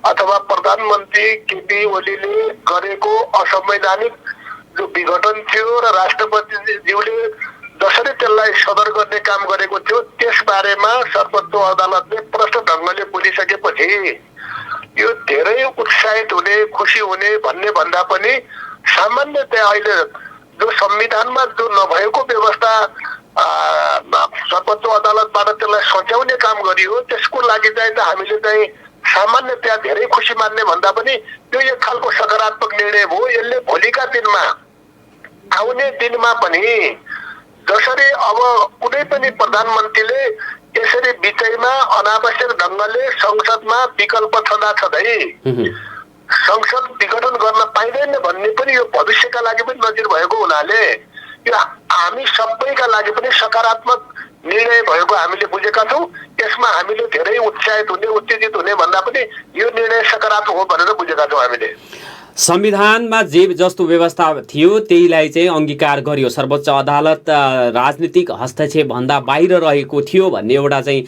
अथवा प्रधानमन्त्री केपी ओलीले गरेको असंवैधानिक जो विघटन थियो र राष्ट्रपतिज्यूले जसरी त्यसलाई सदर गर्ने काम गरेको थियो त्यस बारेमा सर्वोच्च अदालतले प्रष्ट ढङ्गले बोलिसकेपछि यो धेरै उत्साहित हुने, खुसी हुने भन्ने भन्दा पनि सामान्यतया अहिले जो संविधानमा जो नभएको व्यवस्था सर्वोच्च अदालतबाट त्यसलाई सच्याउने काम गरियो, त्यसको लागि चाहिँ हामीले चाहिँ सामान्यतया धेरै खुसी मान्ने भन्दा पनि यो एक खालको सकारात्मक निर्णय हो। यसले भोलिका दिनमा आउने दिनमा पनि जसरी अब कुनै पनि प्रधानमन्त्रीले यसरी विषयमा अनावश्यक ढङ्गले संसदमा विकल्प छँदै संसद विघटन गर्न पाइँदैन भन्ने पनि यो भविष्यका लागि पनि नजिर भएको हुनाले यो हामी सबैका लागि पनि सकारात्मक निर्णय भएको हामीले बुझेका छौँ। यसमा हामीले धेरै उत्साहित हुने, उत्तेजित हुने भन्दा पनि यो निर्णय सकारात्मक हो भनेर बुझेका छौँ हामीले। संविधानमा जे जस्तो व्यवस्था थियो त्यहीलाई चाहिँ अंगीकार गरियो। सर्वोच्च अदालत राजनीतिक हस्तक्षेप भन्दा बाहिर रहेको थियो भन्ने एउटा चाहिँ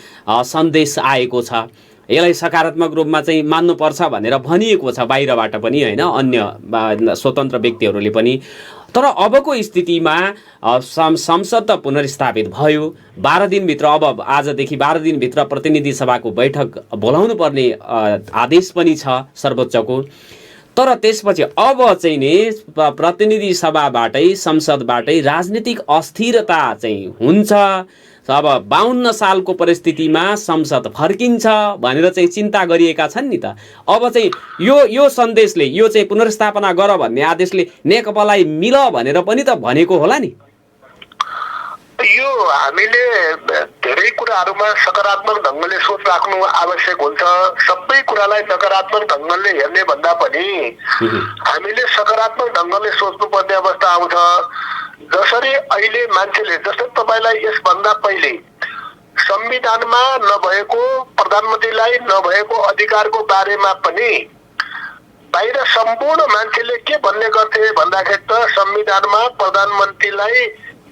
सन्देश आएको छ। यसलाई सकारात्मक रूपमा चाहिँ मान्नुपर्छ भनेर भनिएको छ बाहिरबाट पनि, होइन, अन्य स्वतन्त्र व्यक्तिहरूले पनि। तर अबको स्थितिमा संसद त पुनर्स्थापित भयो। 12 दिनभित्र, अब आजदेखि 12 दिनभित्र प्रतिनिधि सभाको बैठक बोलाउनु पर्ने आदेश पनि छ सर्वोच्चको। तर त्यसपछि अब चाहिँ नि प्रतिनिधि सभाबाटै, संसदबाटै राजनीतिक अस्थिरता चाहिँ हुन्छ। अब 52 सालको परिस्थितिमा संसद फर्किन्छ भनेर चाहिँ चिन्ता गरिएका छन् नि त। अब चाहिँ यो सन्देशले, यो चाहिँ पुनर्स्थापना गर भन्ने आदेशले नेकपालाई मिल भनेर पनि त भनेको होला नि? यो हामीले धेरै कुराहरूमा सकारात्मक ढङ्गले सोच राख्नु आवश्यक हुन्छ। सबै कुरालाई नकारात्मक ढङ्गले हेर्ने भन्दा पनि हामीले सकारात्मक ढङ्गले सोच्नुपर्ने अवस्था आउँछ। जसरी अहिले मान्छेले, जस्तै तपाईँलाई यसभन्दा पहिले संविधानमा नभएको, प्रधानमन्त्रीलाई नभएको अधिकारको बारेमा पनि बाहिर सम्पूर्ण मान्छेले के भन्ने गर्थे भन्दाखेरि त संविधानमा प्रधानमन्त्रीलाई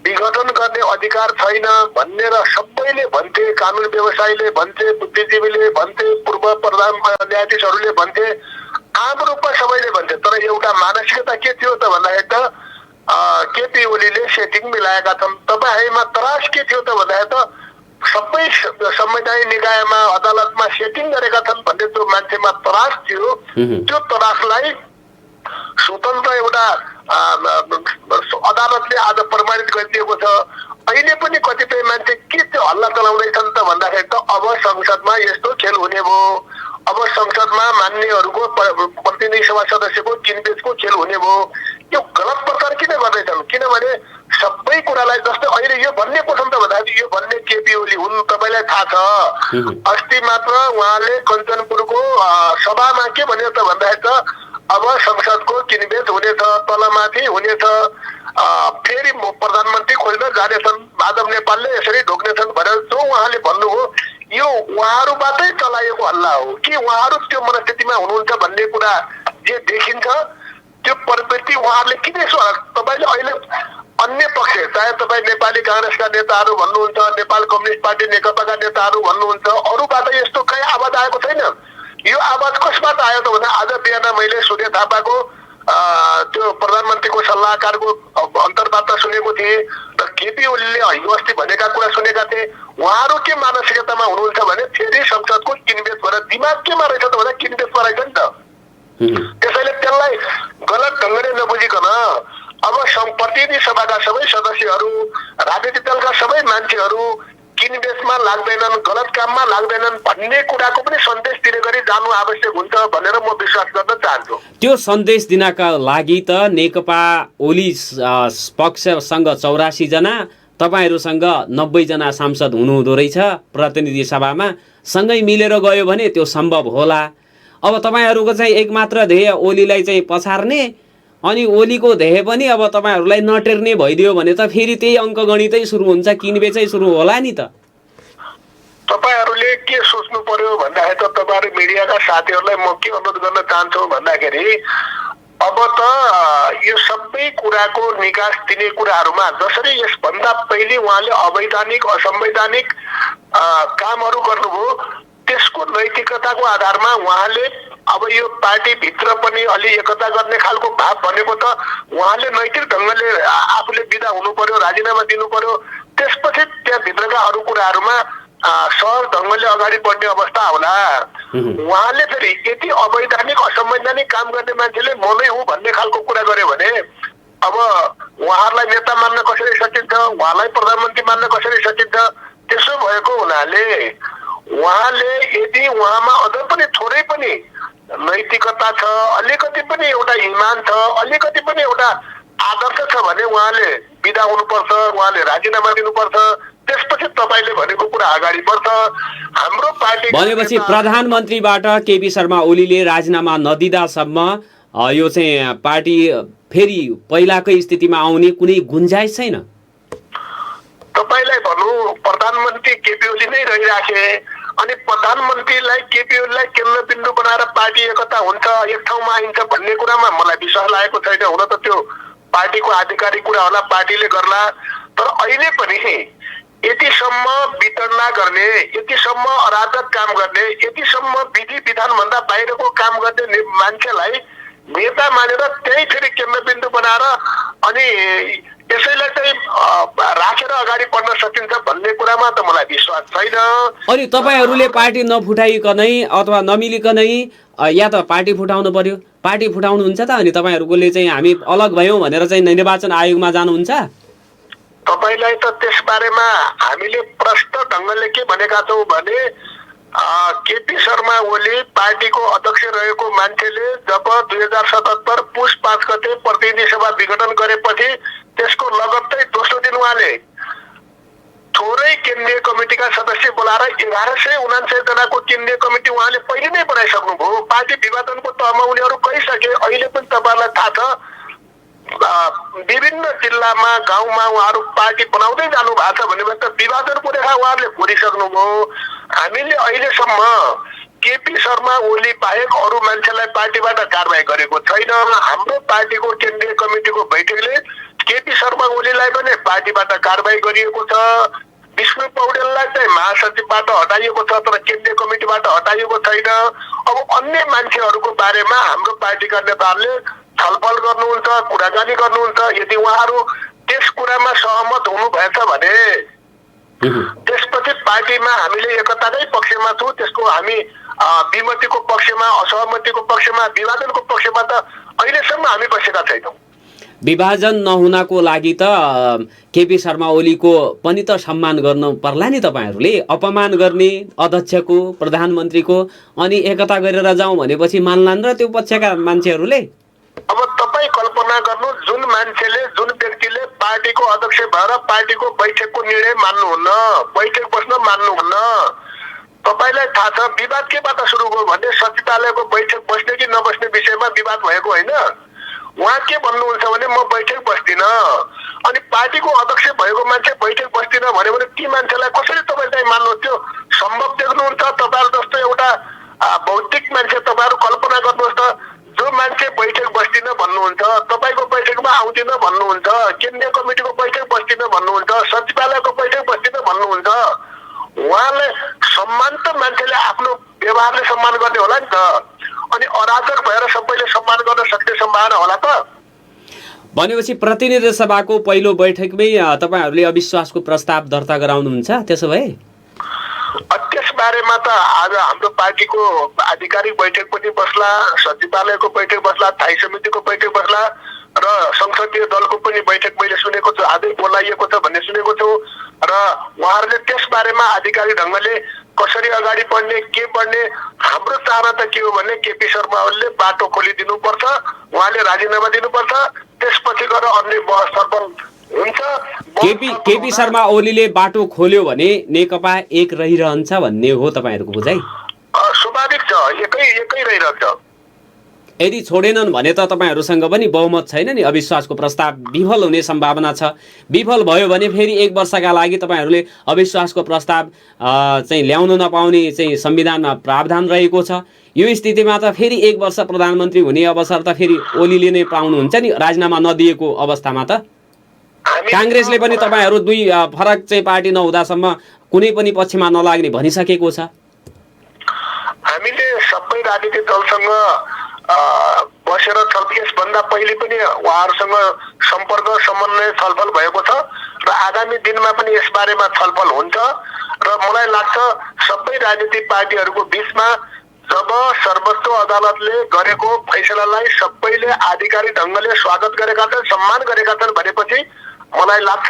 विघटन गर्ने अधिकार छैन भन्ने र सबैले भन्थे, कानुन व्यवसायीले भन्थे, बुद्धिजीवीले भन्थे, पूर्व प्रधान न्यायाधीशहरूले भन्थे। आम रूपमा सबैले भन्छ, तर एउटा मानसिकता के थियो त भन्दाखेरि त केपी ओलीले सेटिङ मिलाएका छन्। तपाईँमा त्रास के थियो त भन्दाखेरि त सबै संवैधानिक निकायमा अदालतमा सेटिङ गरेका छन् भन्ने त्यो मान्छेमा त्रास थियो। त्यो त्रासलाई स्वतन्त्र एउटा अदालतले आज प्रमाणित गरिदिएको छ। अहिले पनि कतिपय मान्छे के त्यो हल्ला चलाउँदैछन् त भन्दाखेरि त अब संसदमा यस्तो खेल हुने भयो, अब संसदमा मान्नेहरूको प्रतिनिधि सभा सदस्यको किनबेचको खेल हुने भयो। यो गलत प्रचार किन गर्दैछन्? किनभने सबै कुरालाई जस्तै अहिले यो भन्ने को छन् त भन्दाखेरि यो भन्ने केपी ओली हुन्, तपाईँलाई थाहा छ। अस्ति मात्र उहाँले कञ्चनपुरको सभामा के भन्यो त भन्दाखेरि त अब संसदको किनबेच हुनेछ, तलमाथि हुनेछ, फेरि प्रधानमन्त्री खोज्न जानेछन्, माधव नेपालले यसरी ढोक्नेछन् भनेर जो उहाँले भन्नुभयो, यो उहाँहरूबाटै चलाएको हल्ला हो कि उहाँहरू त्यो मनस्थितिमा हुनुहुन्छ भन्ने कुरा जे देखिन्छ त्यो प्रवृत्ति उहाँहरूले किन यसो? तपाईँले अहिले अन्य पक्ष चाहे तपाईँ नेपाली काङ्ग्रेसका नेताहरू भन्नुहुन्छ, नेपाल कम्युनिस्ट पार्टी नेकपाका नेताहरू भन्नुहुन्छ, अरूबाट यस्तो कहीँ आवाज आएको छैन। यो आवाज कसबाट आयो त भन्दा आज बिहान मैले सूर्य थापाको त्यो प्रधानमन्त्रीको सल्लाहकारको अन्तर्वार्ता सुनेको थिएँ र केपी ओलीले हिजो अस्ति भनेका कुरा सुनेका थिएँ। उहाँहरू के मानसिकतामा हुनुहुन्छ भने फेरि संसदको किनबेच भनेर दिमाग केमा रहेछ त भन्दा किनबेचमा रहेछ नि त। त्यसैले त्यसलाई गलत ढङ्गले नबुझिकन अब प्रतिनिधि सभाका सबै सदस्यहरू, राजनीतिक दलका सबै मान्छेहरू किनबेचमा लाग्दैनन्, गलत काममा लाग्दैनन् भन्ने कुराको पनि सन्देश दिने गरी जानु आवश्यक हुन्छ भनेर म विश्वास गर्न चाहन्छु। त्यो सन्देश दिनका लागि त नेकपा ओली पक्षसँग 84 जना, तपाईहरूसँग 90 जना सांसद हुनुहुँदो रहेछ प्रतिनिधि सभामा, सँगै मिलेर गयो भने त्यो सम्भव होला। अब तपाईहरूको चाहिँ एकमात्र ध्येय ओलीलाई चाहिँ पछार्ने, अनि ओलीको ध्येय पनि अब तपाईहरूलाई नटेर्ने भइदियो भने त फेरि त्यही अङ्कगणितै सुरु हुन्छ, किनबेचै सुरु होला नि त। तपाईहरूले के सोच्नु पर्यो भन्दाखेरि त तपाईँहरू मिडियाका साथीहरूलाई म के अनुरोध गर्न चाहन्छु भन्दाखेरि अब त यो सबै कुराको निकास दिने कुराहरूमा जसरी यसभन्दा पहिले उहाँले अवैधानिक असंवैधानिक कामहरू गर्नुभयो त्यसको नैतिकताको आधारमा उहाँले अब यो पार्टीभित्र पनि अलि एकता गर्ने खालको भाव भनेको त उहाँले नैतिक ढङ्गले आफूले बिदा हुनु पर्यो, राजीनामा दिनु पर्यो। त्यसपछि त्यहाँभित्रका अरू कुराहरूमा सहज ढङ्गले अगाडि बढ्ने अवस्था होला। उहाँले फेरि यति अवैधानिक असंवैधानिक काम गर्ने मान्छेले म नै हुँ भन्ने खालको कुरा गर्यो भने अब उहाँहरूलाई नेता मान्न कसरी सकिन्छ, उहाँलाई प्रधानमन्त्री मान्न कसरी सकिन्छ? त्यसो भएको हुनाले उहाँले यदि उहाँमा अझ पनि थोरै पनि नैतिकता छ, अलिकति पनि एउटा इमान छ, अलिकति पनि एउटा आदर्श छ भने उहाँले बिदा हुनुपर्छ, उहाँले राजीनामा दिनुपर्छ। त्यसपछि तपाईँले भनेको कुरा अगाडि बढ्छ। हाम्रो पार्टी भनेपछि प्रधानमन्त्रीबाट केपी शर्मा ओलीले राजीनामा नदिँदासम्म यो चाहिँ पार्टी फेरि पहिलाकै स्थितिमा आउने कुनै गुन्जाइस छैन। तपाईँलाई भनौँ प्रधानमन्त्री केपी ओली नै रहिराखे अनि प्रधानमन्त्रीलाई केपी ओलीलाई केन्द्रबिन्दु बनाएर पार्टी एकता हुन्छ, एक ठाउँमा आइन्छ भन्ने कुरामा मलाई विश्वास लागेको छैन। हुन त त्यो पार्टीको आधिकारिक कुरा होला, पार्टीले गर्ला। तर अहिले पनि यतिसम्म वितरणा गर्ने, यतिसम्म अराजक काम गर्ने, यतिसम्म विधि विधानभन्दा बाहिरको काम गर्ने मान्छेलाई नेता मानेर त्यही फेरि केन्द्रबिन्दु बनाएर अनि त्यसैलाई चाहिँ राखेर अगाडि बढ्न सकिन्छ भन्ने कुरामा त मलाई विश्वास छैन। अनि तपाईँहरूले पार्टी नफुटाइकनै अथवा नमिलिकनै या त पार्टी फुटाउनु पर्यो, पार्टी फुटाउनुहुन्छ त अनि तपाईँहरूकोले चाहिँ हामी अलग भयौँ भनेर चाहिँ निर्वाचन आयोगमा जानुहुन्छ? तपाईँलाई त त्यसबारेमा हामीले प्रष्ट ढङ्गले के भनेका छौँ भने केपी शर्मा ओली पार्टीको अध्यक्ष रहेको मान्छेले जब 2077 पुस 5 गते प्रतिनिधि सभा विघटन गरेपछि त्यसको लगत्तै दोस्रो दिन उहाँले थोरै केन्द्रीय कमिटीका सदस्य बोलाएर 1199 जनाको केन्द्रीय कमिटी उहाँले पहिले नै बनाइसक्नुभयो। पार्टी विभाजनको तहमा उनीहरू गइसके। अहिले पनि तपाईँहरूलाई थाहा छ विभिन्न जिल्लामा गाउँमा उहाँहरू पार्टी बनाउँदै जानु भएको छ भनेपछि त विभाजनको रेखा उहाँहरूले कोरिसक्नुभयो। हामीले अहिलेसम्म केपी शर्मा ओली बाहेक अरू मान्छेलाई पार्टीबाट कारबाही गरेको छैन। हाम्रो पार्टीको केन्द्रीय कमिटीको बैठकले केपी शर्मा ओलीलाई पनि पार्टीबाट कारबाही गरिएको छ। विष्णु पौडेललाई चाहिँ महासचिवबाट हटाइएको छ तर केन्द्रीय कमिटीबाट हटाइएको छैन। अब अन्य मान्छेहरूको बारेमा हाम्रो पार्टीका नेताहरूले छलफल गर्नुहुन्छ, कुराकानी गर्नुहुन्छ। यदि उहाँहरू त्यस कुरामा सहमत हुनुभएछ भने त्यसपछि पार्टीमा हामीले एकताकै पक्षमा छौँ। त्यसको हामी विमतिको पक्षमा, असहमतिको पक्षमा, विभाजनको पक्षमा त अहिलेसम्म हामी बसेका छैनौँ। विभाजन नहुनको लागि त केपी शर्मा ओलीको पनि त सम्मान गर्नु पर्ला नि तपाईँहरूले। अपमान गर्ने अध्यक्षको, प्रधानमन्त्रीको, अनि एकता गरेर जाउँ भनेपछि मान्लान् र त्यो पक्षका मान्छेहरूले? अब तपाईँ कल्पना गर्नु, जुन मान्छेले, जुन व्यक्तिले पार्टीको अध्यक्ष भएर पार्टीको बैठकको निर्णय मान्नुहुन्न, बैठक बस्न मान्नुहुन्न। तपाईँलाई थाहा छ विवाद केबाट सुरु भयो भने सचिवालयको बैठक बस्ने कि नबस्ने विषयमा विवाद भएको होइन। उहाँ के भन्नुहुन्छ भने म बैठक बस्दिनँ, अनि पार्टीको अध्यक्ष भएको मान्छे बैठक बस्दिनँ भन्यो भने ती मान्छेलाई कसरी तपाईँ चाहिँ मान्नु? त्यो सम्भव देख्नुहुन्छ? तपाईँहरू जस्तो एउटा भौतिक मान्छे तपाईँहरू कल्पना गर्नुहोस् त, जो मान्छे बैठक बस्दिनँ भन्नुहुन्छ, तपाईँको बैठकमा आउँदिन भन्नुहुन्छ, केन्द्रीय कमिटीको बैठक बस्दिनँ भन्नुहुन्छ, सचिवालयको बैठक बस्दिनँ भन्नुहुन्छ। उहाँले सम्मान त मान्छेले आफ्नो व्यवहारले सम्मान गर्ने होला नि त, अनि अराजक भएर सबैले सम्मान गर्न सक्ने सम्भावना होला त? भनेपछि प्रतिनिधि सभाको पहिलो बैठकमै तपाईँहरूले अविश्वासको प्रस्ताव दर्ता गराउनुहुन्छ? त्यसो भए त्यस बारेमा त आज हाम्रो पार्टीको आधिकारिक बैठक पनि बस्ला, सचिवालयको बैठक बस्ला, स्थायी समितिको बैठक बस्ला र संसदीय दलको पनि बैठक मैले सुनेको छु, आजै बोलाइएको छ भन्ने सुनेको छु। र उहाँहरूले त्यस बारेमा आधिकारिक ढङ्गले कसरी अगाडि बढ्ने, के बढ्ने, हाम्रो चाहना त के हो भने केपी शर्मा ओलीले बाटो खोलिदिनुपर्छ, उहाँले राजीनामा दिनुपर्छ, त्यसपछि गएर अन्य बहस छलफल हुन्छ। केपी शर्मा ओलीले बाटो खोल्यो भने नेकपा एक रहिरहन्छ भन्ने हो तपाईँहरूको बुझाइ? स्वाभाविक छ, एकै रहिरहन्छ। यदि छोडेनन् भने त तपाईँहरूसँग पनि बहुमत छैन नि, अविश्वासको प्रस्ताव विफल हुने सम्भावना छ। विफल भयो भने फेरि 1 वर्षका लागि तपाईँहरूले अविश्वासको प्रस्ताव चाहिँ ल्याउन नपाउने चाहिँ संविधानमा प्रावधान रहेको छ। यो स्थितिमा त फेरि 1 वर्ष प्रधानमन्त्री हुने अवसर त फेरि ओलीले नै पाउनुहुन्छ नि, राजीनामा नदिएको अवस्थामा त। काङ्ग्रेसले पनि तपाईँहरू दुई फरक चाहिँ पार्टी नहुँदासम्म कुनै पनि पक्षमा नलाग्ने भनिसकेको छ। हामीले सबै राजनीतिक दलसँग बसेर यसभन्दा पहिले पनि उहाँहरूसँग सम्पर्क, समन्वय, छलफल भएको छ र आगामी दिनमा पनि यस बारेमा छलफल हुन्छ। र मलाई लाग्छ सबै राजनीतिक पार्टीहरूको बिचमा जब सर्वोच्च अदालतले गरेको फैसलालाई सबैले आधिकारिक ढङ्गले स्वागत गरेका छन्, सम्मान गरेका छन् भनेपछि मलाई लाग्छ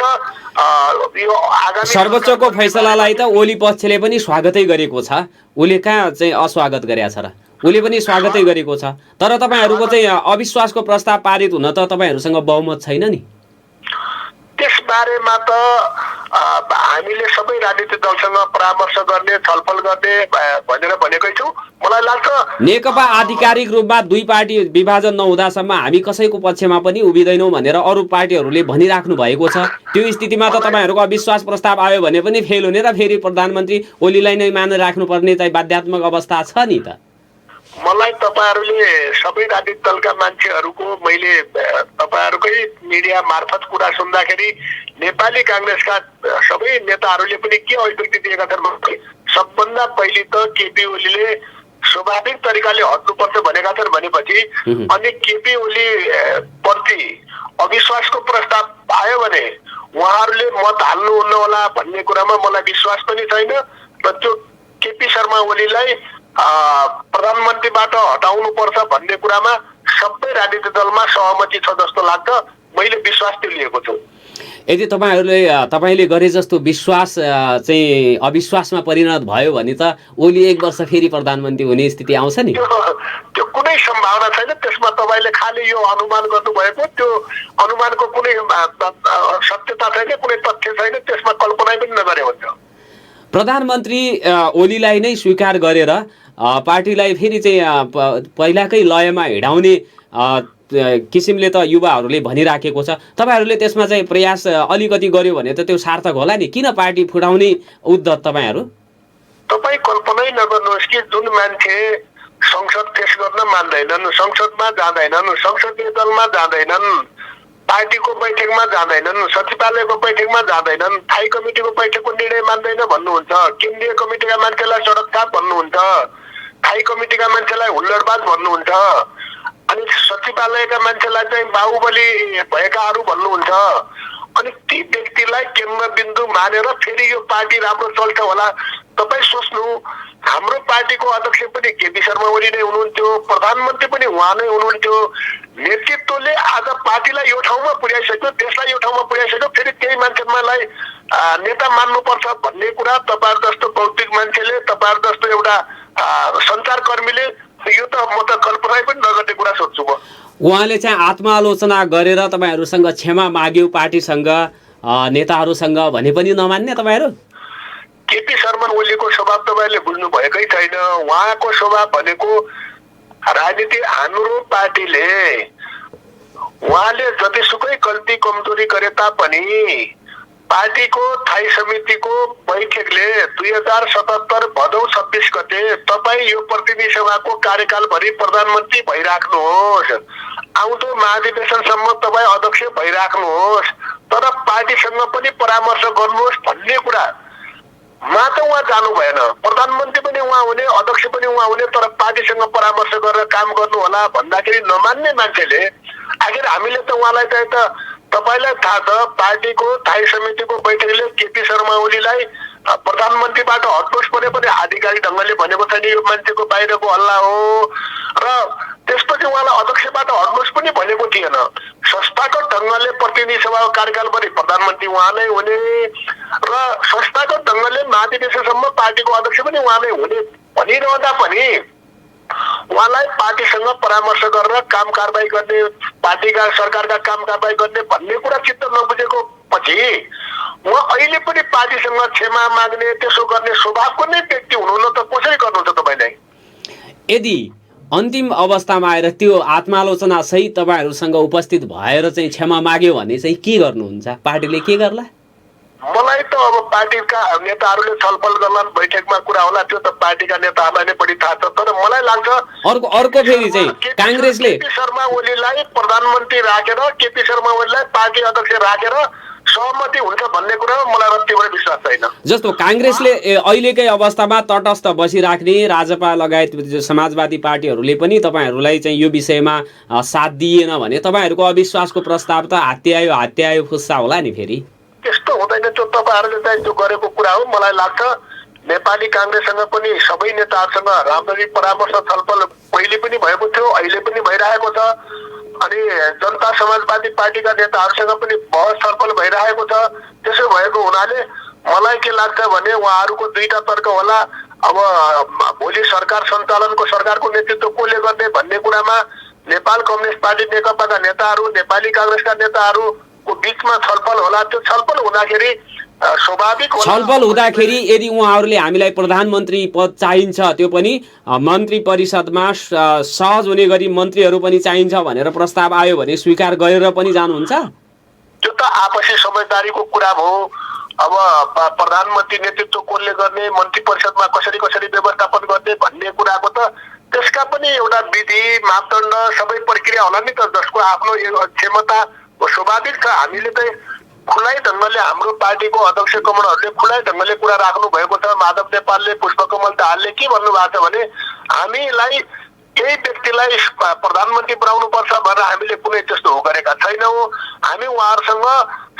यो आगामी सर्वोच्चको फैसलालाई त ओली पक्षले पनि स्वागतै गरेको छ। उसले कहाँ चाहिँ अस्वागत गरेको छ र? उसले पनि स्वागतै गरेको छ। तर तपाईँहरूको चाहिँ अविश्वासको प्रस्ताव पारित हुन त तपाईँहरूसँग बहुमत छैन नि। त्यस बारेमा त हामीले सबै राजनीतिक दलसँग परामर्श गर्ने, छलफल गर्ने भनेर भनेकै छु। मलाई लाग्छ नेकपा आधिकारिक रूपमा दुई पार्टी विभाजन नहुँदासम्म हामी कसैको पक्षमा पनि उभिँदैनौँ भनेर अरू पार्टीहरूले भनिराख्नु भएको छ। त्यो स्थितिमा त तपाईँहरूको अविश्वास प्रस्ताव आयो भने पनि फेल हुने र फेरि प्रधानमन्त्री ओलीलाई नै मानेर राख्नुपर्ने चाहिँ बाध्यात्मक अवस्था छ नि त। मलाई तपाईँहरूले सबै राजनीतिक दलका मान्छेहरूको मैले तपाईँहरूकै मिडिया मार्फत कुरा सुन्दाखेरि नेपाली काङ्ग्रेसका सबै नेताहरूले पनि के अभिव्यक्ति दिएका छन् भने सबभन्दा पहिले त केपी ओलीले स्वाभाविक तरिकाले हट्नुपर्छ भनेका छन् भनेपछि अनि केपी ओली प्रति अविश्वासको प्रस्ताव आयो भने उहाँहरूले मत हाल्नुहुन्न होला भन्ने कुरामा मलाई विश्वास पनि छैन। र त्यो केपी शर्मा ओलीलाई प्रधानमन्त्रीबाट हटाउनु पर्छ भन्ने कुरामा सबै राजनीतिक दलमा सहमति छ जस्तो लाग्छ। मैले विश्वास त्यो लिएको छु। यदि तपाईँले गरे जस्तो विश्वास चाहिँ अविश्वासमा परिणत भयो भने त ओली 1 वर्ष फेरि प्रधानमन्त्री हुने स्थिति आउँछ नि। त्यो कुनै सम्भावना छैन। त्यसमा तपाईँले खालि यो अनुमान गर्नुभएको, त्यो अनुमानको कुनै सत्यता छैन, कुनै तथ्य छैन, त्यसमा कल्पना पनि नगरे हुन्छ। प्रधानमन्त्री ओलीलाई नै स्वीकार गरेर पार्टीलाई फेरि चाहिँ पहिलाकै लयमा हिँडाउने किसिमले त युवाहरूले भनिराखेको छ। तपाईँहरूले त्यसमा चाहिँ प्रयास अलिकति गर्यो भने त त्यो सार्थक होला नि। किन पार्टी फुटाउने उद्धत तपाईँहरू? तपाईँ कल्पनै नगर्नुहोस् कि जुन मान्छे संसद फेस गर्न मान्दैनन्, संसदमा जाँदैनन्, संसदीय दलमा जाँदैनन्, पार्टीको बैठकमा जाँदैनन्, सचिवालयको बैठकमा जाँदैनन्, स्थायी कमिटीको बैठकको निर्णय मान्दैन भन्नुहुन्छ, केन्द्रीय कमिटीका मान्छेलाई सडककाप भन्नुहुन्छ, स्थायी कमिटीका मान्छेलाई हुल्लडबाज भन्नुहुन्छ, अनि सचिवालयका मान्छेलाई चाहिँ बाहुबली भएकाहरू भन्नुहुन्छ। अनि ती व्यक्तिलाई केन्द्रबिन्दु मानेर फेरि यो पार्टी राम्रो चल्छ होला। तपाईँ सोच्नु, हाम्रो पार्टीको अध्यक्ष पनि केपी शर्मा ओली नै हुनुहुन्थ्यो, प्रधानमन्त्री पनि उहाँ नै हुनुहुन्थ्यो। नेतृत्वले आज पार्टीलाई यो ठाउँमा पुर्याइसक्यो, देशलाई यो ठाउँमा पुर्याइसक्यो, फेरि त्यही मान्छेलाई नेता मान्नुपर्छ भन्ने कुरा तपाईँहरू जस्तो बौद्धिक मान्छेले, तपाईँहरू जस्तो एउटा सञ्चारकर्मीले, यो त म त कल्पना पनि नगर्ने कुरा सोध्छु म। उहाँले चाहिँ आत्मालोचना गरेर तपाईँहरूसँग क्षमा माग्यो पार्टीसँग, नेताहरूसँग भने पनि नमान्ने तपाईँहरू? केपी शर्मा ओलीको स्वभाव तपाईँले बुझ्नु भएकै छैन। उहाँको स्वभाव भनेको राजनीति, हाम्रो पार्टीले उहाँले जतिसुकै गल्ती कमजोरी गरे तापनि पार्टीको स्थायी समितिको बैठकले 2077 भदौ 26 गते तपाईँ यो प्रतिनिधि सभाको कार्यकालभरि प्रधानमन्त्री भइराख्नुहोस्, आउँदो महाधिवेशनसम्म तपाईँ अध्यक्ष भइराख्नुहोस्, तर पार्टीसँग पनि परामर्श गर्नुहोस् भन्ने कुरा मा त उहाँ जानु भएन। प्रधानमन्त्री पनि उहाँ हुने, अध्यक्ष पनि उहाँ हुने, तर पार्टीसँग परामर्श गरेर काम गर्नु होला भन्दाखेरि नमान्ने मान्छेले आखिर हामीले त उहाँलाई चाहिँ त तपाईलाई थाहा छ, पार्टीको स्थायी समितिको बैठकले केपी शर्मा ओलीलाई प्रधानमन्त्रीबाट हट्नुहोस् पनि आधिकारिक ढङ्गले भनेको छैन, यो मान्छेको बाहिरको हल्ला हो। र त्यसपछि उहाँलाई अध्यक्षबाट हट्नुहोस् पनि भनेको थिएन। संस्थागत ढङ्गले प्रतिनिधि सभाको कार्यकालभरि प्रधानमन्त्री उहाँ नै हुने र संस्थागत ढङ्गले महाधिवेशनसम्म पार्टीको अध्यक्ष पनि उहाँ नै हुने भनिरहँदा पनि उहाँलाई पार्टीसँग परामर्श गरेर काम कारबाही गर्ने, पार्टीका सरकारका काम कारबाही गर्ने भन्ने कुरा चित्त नबुझेको पछि उहाँ अहिले पनि पार्टीसँग क्षमा माग्ने, त्यसो गर्ने स्वभावको नै व्यक्ति हुनुहुन्न त कसरी गर्नुहुन्छ तपाईँलाई? यदि अन्तिम अवस्थामा आएर त्यो आत्मालोचना सहित तपाईँहरूसँग उपस्थित भएर चाहिँ क्षमा माग्यो भने चाहिँ के गर्नुहुन्छ? पार्टीले के गर्ला? मलाई त अब पार्टीका नेताहरूले छलफल गर्लान्, बैठकमा कुरा होला, त्यो त पार्टीका नेताहरूलाई नै बढी थाहा छ। तर मलाई लाग्छ अर्को फेरि चाहिँ काङ्ग्रेसले केपी शर्मा ओलीलाई प्रधानमन्त्री राखेर, केपी शर्मा ओलीलाई पार्टी अध्यक्ष राखेर सहमति हुन्छ भन्ने कुरामा मलाई रत्तिबाट विश्वास छैन। जस्तो काङ्ग्रेसले अहिलेकै अवस्थामा तटस्थ बसिराख्ने, राजपा लगायत समाजवादी पार्टीहरूले पनि तपाईँहरूलाई चाहिँ यो विषयमा साथ दिएन भने तपाईँहरूको अविश्वासको प्रस्ताव त हात्यायो फुस्सा होला नि फेरि? त्यस्तो हुँदैन, त्यो तपाईँहरूले चाहिँ त्यो गरेको कुरा हो। मलाई लाग्छ नेपाली काङ्ग्रेससँग पनि सबै नेताहरूसँग राम्ररी परामर्श छलफल पहिले पनि भएको थियो, अहिले पनि भइरहेको छ। अनि जनता समाजवादी पार्टीका नेताहरूसँग पनि बहस छलफल भइरहेको छ। त्यसो भएको हुनाले मलाई के लाग्छ भने उहाँहरूको दुईटा तर्क होला। अब भोलि सरकार सञ्चालनको, सरकारको नेतृत्व कसले गर्ने भन्ने कुरामा नेपाल कम्युनिस्ट पार्टी नेकपाका नेताहरू, नेपाली काङ्ग्रेसका नेताहरूको बिचमा छलफल होला। त्यो छलफल हुँदाखेरि स्वाभाविक छलफल हुँदाखेरि यदि उहाँहरूले हामीलाई प्रधानमन्त्री पद चाहिन्छ, त्यो पनि मन्त्री परिषदमा सहज हुने गरी मन्त्रीहरू पनि चाहिन्छ भनेर प्रस्ताव आयो भने स्वीकार गरेर पनि जानुहुन्छ? त्यो त आपसी समझदारीको कुरा हो। अब प्रधानमन्त्री नेतृत्व कसले गर्ने, मन्त्री परिषदमा कसरी व्यवस्थापन गर्ने भन्ने कुराको त त्यसका पनि एउटा विधि, मापदण्ड, सबै प्रक्रिया होला नि त, जसको आफ्नो क्षमता स्वाभाविक छ। हामीले त खुलाई ढङ्गले हाम्रो पार्टीको अध्यक्ष कमलहरूले खुलाई ढङ्गले कुरा राख्नु भएको छ। माधव नेपालले, पुष्पकमल दाहालले के भन्नुभएको छ भने हामीलाई यही व्यक्तिलाई प्रधानमन्त्री बनाउनुपर्छ भनेर हामीले कुनै त्यस्तो हो गरेका छैनौँ। हामी उहाँहरूसँग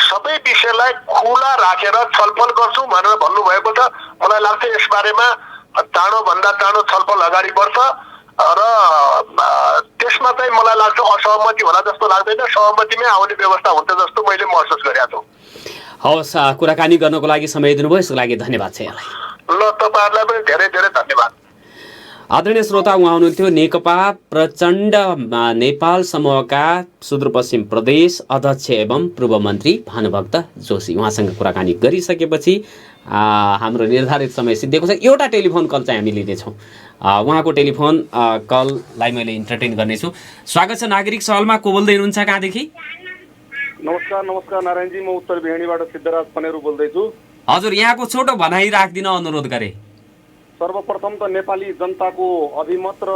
सबै विषयलाई खुला राखेर छलफल गर्छौँ भनेर भन्नुभएको छ। मलाई लाग्छ यसबारेमा चाँडोभन्दा चाँडो छलफल अगाडि बढ्छ र त्यसमा चाहिँ मलाई लाग्छ असहमति होला जस्तो लाग्दैन, सहमतिमै आउने व्यवस्था हुन्छ जस्तो मैले महसुस गरेको छु। हवस्, कुराकानी गर्नको लागि समय दिनुभयो, यसको लागि धन्यवाद छ यहाँलाई। ल, तपाईँहरूलाई पनि धेरै धेरै धन्यवाद। आदरणीय श्रोता, उहाँ हुनुहुन्थ्यो नेकपा प्रचण्ड नेपाल समूहका सुदूरपश्चिम प्रदेश अध्यक्ष एवं पूर्व मन्त्री भानुभक्त जोशी। उहाँसँग कुराकानी गरिसकेपछि हाम्रो निर्धारित समय सिद्धिएको छ। एउटा टेलिफोन कल चाहिँ हामी लिनेछौँ। उहाँको टेलिफोन कललाई मैले इन्टरटेन गर्नेछु। स्वागत छ नागरिक सवालमा। को बोल्दै हुनुहुन्छ, कहाँदेखि? नमस्कार नारायणजी, म उत्तर बिहानीबाट सिद्धराज पनेरू बोल्दैछु। हजुर, यहाँको छोटो भनाइ राखिदिन अनुरोध गरे। सर्वप्रथम त नेपाली जनताको अभिमत र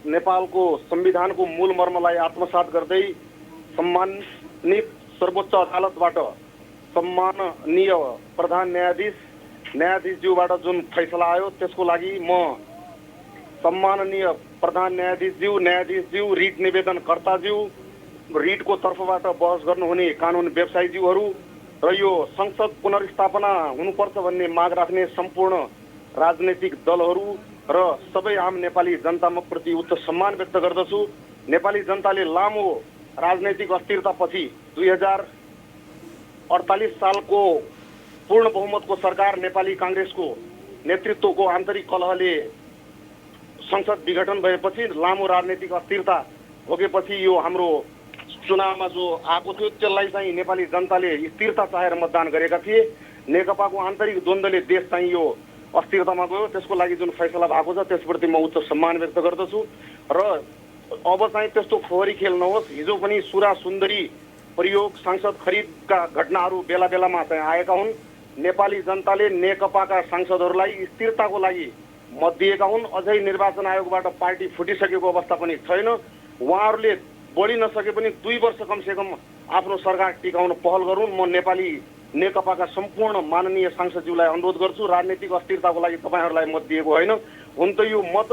नेपालको संविधानको मूल मर्मलाई आत्मसात गर्दै सम्मानित सर्वोच्च अदालतबाट सम्माननीय प्रधान न्यायाधीशज्यूबाट जुन फैसला आयो त्यसको लागि म सम्माननीय प्रधान न्यायाधीशज्यू, रिट निवेदनकर्ताज्यू, रिटको तर्फबाट बहस गर्नुहुने कानुन व्यवसायीज्यूहरू र यो संसद पुनर्स्थापना हुनुपर्छ भन्ने माग राख्ने सम्पूर्ण राजनैतिक दलहरू र सबै आम नेपाली जनतामा प्रति उच्च सम्मान व्यक्त गर्दछु। नेपाली जनताले लामो राजनैतिक अस्थिरतापछि 2048 सालको पूर्ण बहुमतको सरकार नेपाली काङ्ग्रेसको नेतृत्वको आन्तरिक कलहले संसद विघटन भएपछि लामो राजनैतिक अस्थिरता भोगेपछि यो हाम्रो चुनावमा जो आएको थियो त्यसलाई चाहिँ नेपाली जनताले स्थिरता चाहेर मतदान गरेका थिए। नेकपाको आन्तरिक द्वन्द्वले देश चाहिँ यो अस्थिरतामा गयो। त्यसको लागि जुन फैसला भएको छ त्यसप्रति म उच्च सम्मान व्यक्त गर्दछु र अब चाहिँ त्यस्तो फोहोरी खेल नहोस्। हिजो पनि सुरा सुन्दरी प्रयोग, सांसद खरिदका घटनाहरू बेला बेलामा चाहिँ आएका हुन्। नेपाली जनताले नेकपाका सांसदहरूलाई स्थिरताको लागि मत दिएका हुन्। अझै निर्वाचन आयोगबाट पार्टी फुटिसकेको अवस्था पनि छैन। उहाँहरूले बढी नसके पनि 2 वर्ष कमसेकम आफ्नो सरकार टिकाउन पहल गरून्। म नेपाली नेकपाका सम्पूर्ण माननीय सांसदज्यूलाई अनुरोध गर्छु, राजनीतिक अस्थिरताको लागि तपाईँहरूलाई मत दिएको होइन। हुन त यो मत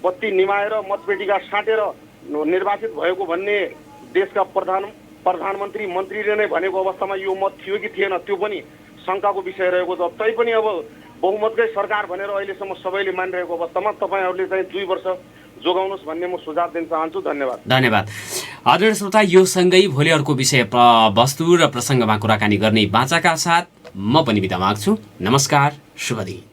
बत्ती निमाएर मतपेटिका साटेर निर्वाचित भएको भन्ने देशका प्रधानमन्त्री मन्त्रीले नै भनेको अवस्थामा यो मत थियो कि थिएन त्यो पनि शङ्काको विषय रहेको छ। तैपनि अब बहुमतकै सरकार भनेर अहिलेसम्म सबैले मानिरहेको अवस्थामा तपाईँहरूले चाहिँ 2 वर्ष जोगाउनुहोस् भन्ने म सुझाव दिन चाहन्छु। धन्यवाद। धन्यवाद। आदरणीय श्रोता, यो सँगै भोलि अर्को विषय वस्तु र प्रसङ्गमा कुराकानी गर्ने बाचाका साथ म पनि बिदा माग्छु। नमस्कार, शुभ दिन।